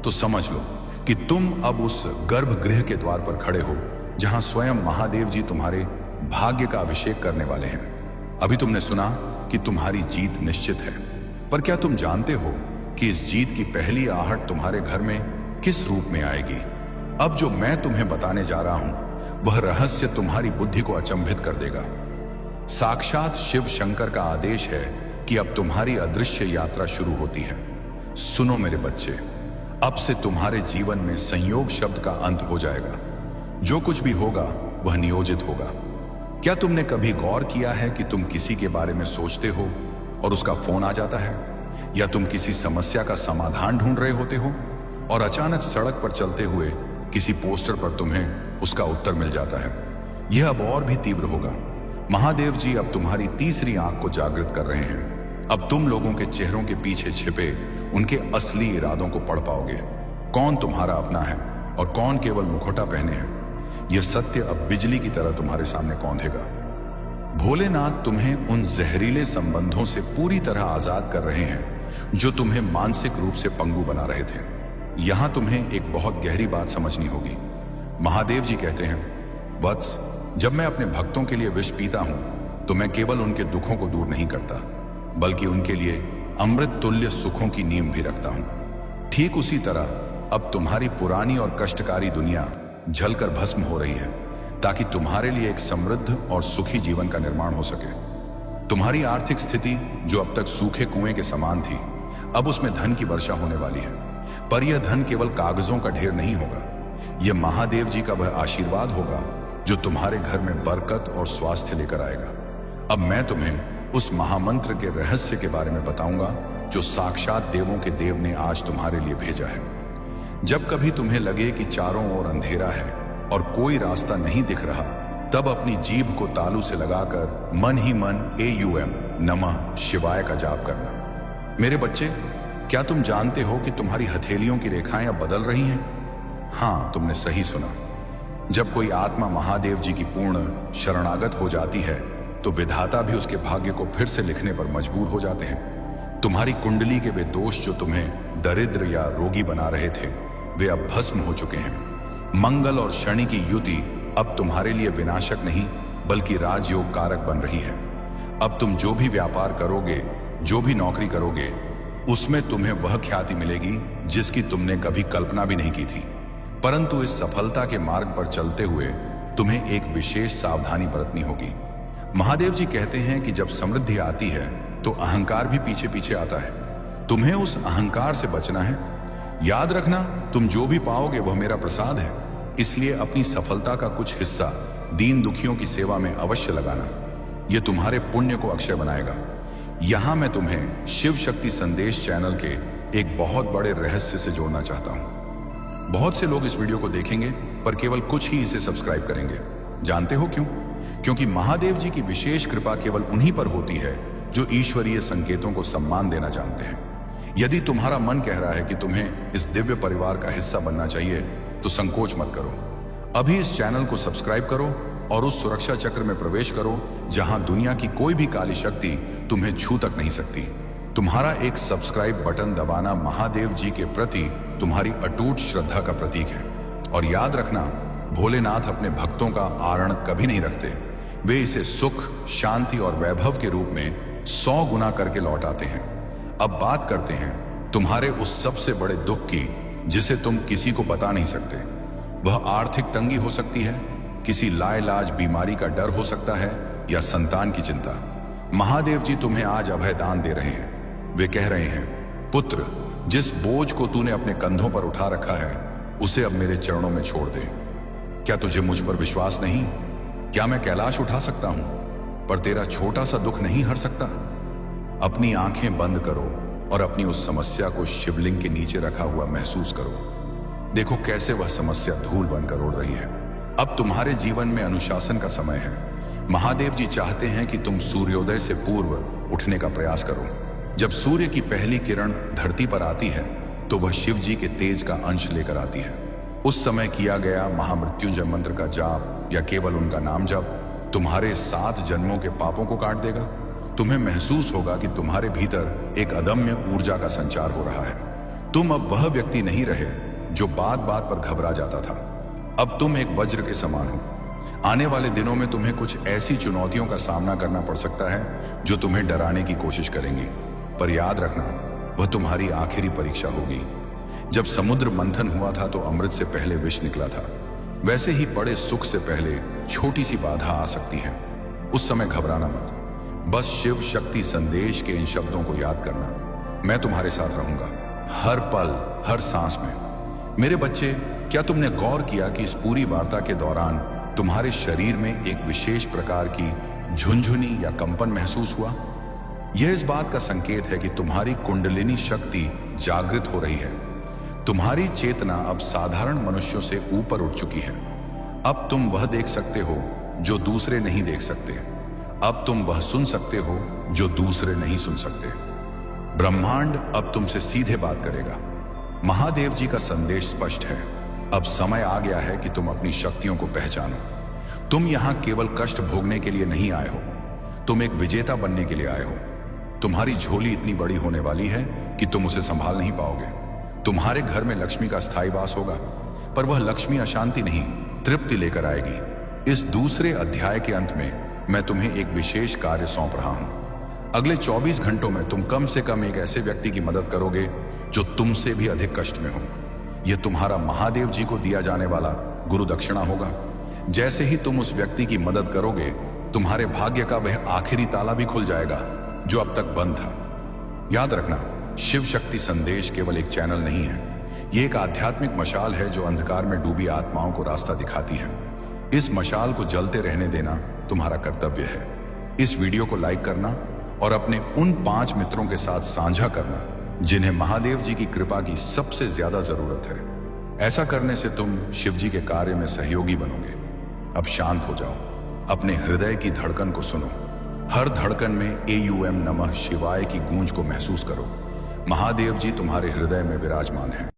तो समझ लो कि तुम अब उस गर्भगृह के द्वार पर खड़े हो जहां स्वयं महादेव जी तुम्हारे भाग्य का अभिषेक करने वाले हैं। अभी तुमने सुना कि तुम्हारी जीत निश्चित है, पर क्या तुम जानते हो कि इस जीत की पहली आहट तुम्हारे घर में किस रूप में आएगी? अब जो मैं तुम्हें बताने जा रहा हूं वह रहस्य तुम्हारी बुद्धि को अचंभित कर देगा। साक्षात शिव शंकर का आदेश है कि अब तुम्हारी अदृश्य यात्रा शुरू होती है। सुनो मेरे बच्चे, अब से तुम्हारे जीवन में संयोग शब्द का अंत हो जाएगा। जो कुछ भी होगा वह नियोजित होगा। क्या तुमने कभी गौर किया है कि तुम किसी के बारे में सोचते हो और उसका फोन आ जाता है, या तुम किसी समस्या का समाधान ढूंढ रहे होते हो और अचानक सड़क पर चलते हुए किसी पोस्टर पर तुम्हें उसका उत्तर मिल जाता है? यह अब और भी तीव्र होगा। महादेव जी अब तुम्हारी तीसरी आंख को जागृत कर रहे हैं। अब तुम लोगों के चेहरों के पीछे छिपे उनके असली इरादों को पढ़ पाओगे। कौन तुम्हारा अपना है और कौन केवल मुखौटा पहने हैं, यह सत्य अब बिजली की तरह तुम्हारे सामने कौंधेगा। भोलेनाथ तुम्हें उन जहरीले संबंधों से पूरी तरह आजाद कर रहे हैं जो तुम्हें मानसिक रूप से पंगु बना रहे थे। यहां तुम्हें एक बहुत गहरी बात समझनी होगी। महादेव जी कहते हैं, वत्स, जब मैं अपने भक्तों के लिए विष पीता हूं तो मैं केवल उनके दुखों को दूर नहीं करता, बल्कि उनके लिए अमृत तुल्य सुखों की नींव भी रखता हूं। ठीक उसी तरह अब तुम्हारी पुरानी और कष्टकारी दुनिया जलकर भस्म हो रही है, ताकि तुम्हारे लिए एक समृद्ध और सुखी जीवन का निर्माण हो सके। तुम्हारी आर्थिक स्थिति जो अब तक सूखे कुएं के समान थी, अब उसमें धन की वर्षा होने वाली है। पर यह धन केवल कागजों का ढेर नहीं होगा, यह महादेव जी का वह आशीर्वाद होगा जो तुम्हारे घर में बरकत और स्वास्थ्य लेकर आएगा। अब मैं तुम्हें उस महामंत्र के रहस्य के बारे में बताऊंगा जो साक्षात देवों के देव ने आज तुम्हारे लिए भेजा है। जब कभी तुम्हें लगे कि चारों ओर अंधेरा है और कोई रास्ता नहीं दिख रहा, तब अपनी जीभ को तालू से लगाकर मन ही मन AUM नमः शिवाय का जाप करना। मेरे बच्चे, क्या तुम जानते हो कि तुम्हारी हथेलियों की रेखाएं अब बदल रही हैं? हाँ, तुमने सही सुना। जब कोई आत्मा महादेव जी की पूर्ण शरणागत हो जाती है तो विधाता भी उसके भाग्य को फिर से लिखने पर मजबूर हो जाते हैं। तुम्हारी कुंडली के वे दोष जो तुम्हें दरिद्र या रोगी बना रहे थे, वे अब भस्म हो चुके हैं। मंगल और शनि की युति अब तुम्हारे लिए विनाशक नहीं बल्कि राजयोग कारक बन रही है। अब तुम जो भी व्यापार करोगे, जो भी नौकरी करोगे, उसमें तुम्हें वह ख्याति मिलेगी जिसकी तुमने कभी कल्पना भी नहीं की थी। परंतु इस सफलता के मार्ग पर चलते हुए तुम्हें एक विशेष सावधानी बरतनी होगी। महादेव जी कहते हैं कि जब समृद्धि आती है तो अहंकार भी पीछे पीछे आता है। तुम्हें उस अहंकार से बचना है। याद रखना, तुम जो भी पाओगे वह मेरा प्रसाद है, इसलिए अपनी सफलता का कुछ हिस्सा दीन दुखियों की सेवा में अवश्य लगाना। यह तुम्हारे पुण्य को अक्षय बनाएगा। यहां मैं तुम्हें शिव शक्ति संदेश चैनल के एक बहुत बड़े रहस्य से जोड़ना चाहता हूं। बहुत से लोग इस वीडियो को देखेंगे पर केवल कुछ ही इसे सब्सक्राइब करेंगे। जानते हो क्यों? क्योंकि महादेव जी की विशेष कृपा केवल उन्हीं पर होती है जो ईश्वरीय संकेतों को सम्मान देना जानते हैं। यदि तुम्हारा मन कह रहा है कि तुम्हें इस दिव्य परिवार का हिस्सा बनना चाहिए तो संकोच मत करो। अभी इस चैनल को सब्सक्राइब करो और उस सुरक्षा चक्र में प्रवेश करो जहां दुनिया की कोई भी काली शक्ति तुम्हें छू तक नहीं सकती। तुम्हारा एक सब्सक्राइब बटन दबाना महादेव जी के प्रति तुम्हारी अटूट श्रद्धा का प्रतीक है। और याद रखना, भोलेनाथ अपने भक्तों का आरण कभी नहीं रखते। वे इसे सुख, शांति और वैभव के रूप में 100 गुना करके लौट आते हैं। अब बात करते हैं तुम्हारे उस सबसे बड़े दुख की जिसे तुम किसी को बता नहीं सकते। वह आर्थिक तंगी हो सकती है, किसी लाइलाज बीमारी का डर हो सकता है या संतान की चिंता। महादेव जी तुम्हें आज अभय दान दे रहे हैं। वे कह रहे हैं, पुत्र, जिस बोझ को तूने अपने कंधों पर उठा रखा है उसे अब मेरे चरणों में छोड़ दे। क्या तुझे मुझ पर विश्वास नहीं? क्या मैं कैलाश उठा सकता हूं पर तेरा छोटा सा दुख नहीं हर सकता? अपनी आंखें बंद करो और अपनी उस समस्या को शिवलिंग के नीचे रखा हुआ महसूस करो। देखो कैसे वह समस्या धूल बनकर उड़ रही है। अब तुम्हारे जीवन में अनुशासन का समय है। महादेव जी चाहते हैं कि तुम सूर्योदय से पूर्व उठने का प्रयास करो। जब सूर्य की पहली किरण धरती पर आती है तो वह शिव जी के तेज का अंश लेकर आती है। उस समय किया गया महामृत्युंजय मंत्र का जाप या केवल उनका नाम जप तुम्हारे 7 जन्मों के पापों को काट देगा। तुम्हें महसूस होगा कि तुम्हारे भीतर एक अदम्य ऊर्जा का संचार हो रहा है। तुम अब वह व्यक्ति नहीं रहे जो बात बात पर घबरा जाता था। अब तुम एक वज्र के समान हो। आने वाले दिनों में तुम्हें कुछ ऐसी चुनौतियों का सामना करना पड़ सकता है जो तुम्हें डराने की कोशिश करेंगी, पर याद रखना, वह तुम्हारी आखिरी परीक्षा होगी। जब समुद्र मंथन हुआ था तो अमृत से पहले विष निकला था। वैसे ही बड़े सुख से पहले छोटी सी बाधा आ सकती है। उस समय घबराना मत। बस शिव शक्ति संदेश के इन शब्दों को याद करना। मैं तुम्हारे साथ रहूंगा हर पल, हर सांस में। मेरे बच्चे, क्या तुमने गौर किया कि इस पूरी वार्ता के दौरान तुम्हारे शरीर में एक विशेष प्रकार की झुंझुनी या कंपन महसूस हुआ? यह इस बात का संकेत है कि तुम्हारी कुंडलिनी शक्ति जागृत हो रही है। तुम्हारी चेतना अब साधारण मनुष्यों से ऊपर उठ चुकी है। अब तुम वह देख सकते हो जो दूसरे नहीं देख सकते। अब तुम वह सुन सकते हो जो दूसरे नहीं सुन सकते। ब्रह्मांड अब तुमसे सीधे बात करेगा। महादेव जी का संदेश स्पष्ट है। अब समय आ गया है कि तुम अपनी शक्तियों को पहचानो। तुम यहां केवल कष्ट भोगने के लिए नहीं आए हो, तुम एक विजेता बनने के लिए आए हो। तुम्हारी झोली इतनी बड़ी होने वाली है कि तुम उसे संभाल नहीं पाओगे। तुम्हारे घर में लक्ष्मी का स्थायी वास होगा, पर वह लक्ष्मी अशांति नहीं, तृप्ति लेकर आएगी। इस दूसरे अध्याय के अंत में मैं तुम्हें एक विशेष कार्य सौंप रहा हूं। अगले 24 घंटों में तुम कम से कम एक ऐसे व्यक्ति की मदद करोगे जो तुमसे भी अधिक कष्ट में हो। यह तुम्हारा महादेव जी को दिया जाने वाला गुरु दक्षिणा होगा। जैसे ही तुम उस व्यक्ति की मदद करोगे, तुम्हारे भाग्य का वह आखिरी ताला भी खुल जाएगा जो अब तक बंद था। याद रखना, शिव शक्ति संदेश केवल एक चैनल नहीं है, यह एक आध्यात्मिक मशाल है जो अंधकार में डूबी आत्माओं को रास्ता दिखाती है। इस मशाल को जलते रहने देना तुम्हारा कर्तव्य है। इस वीडियो को लाइक करना और अपने उन 5 मित्रों के साथ साझा करना जिन्हें महादेव जी की कृपा की सबसे ज्यादा जरूरत है। ऐसा करने से तुम शिव जी के कार्य में सहयोगी बनोगे। अब शांत हो जाओ, अपने हृदय की धड़कन को सुनो। हर धड़कन में AUM नमः शिवाय की गूंज को महसूस करो। महादेव जी तुम्हारे हृदय में विराजमान है।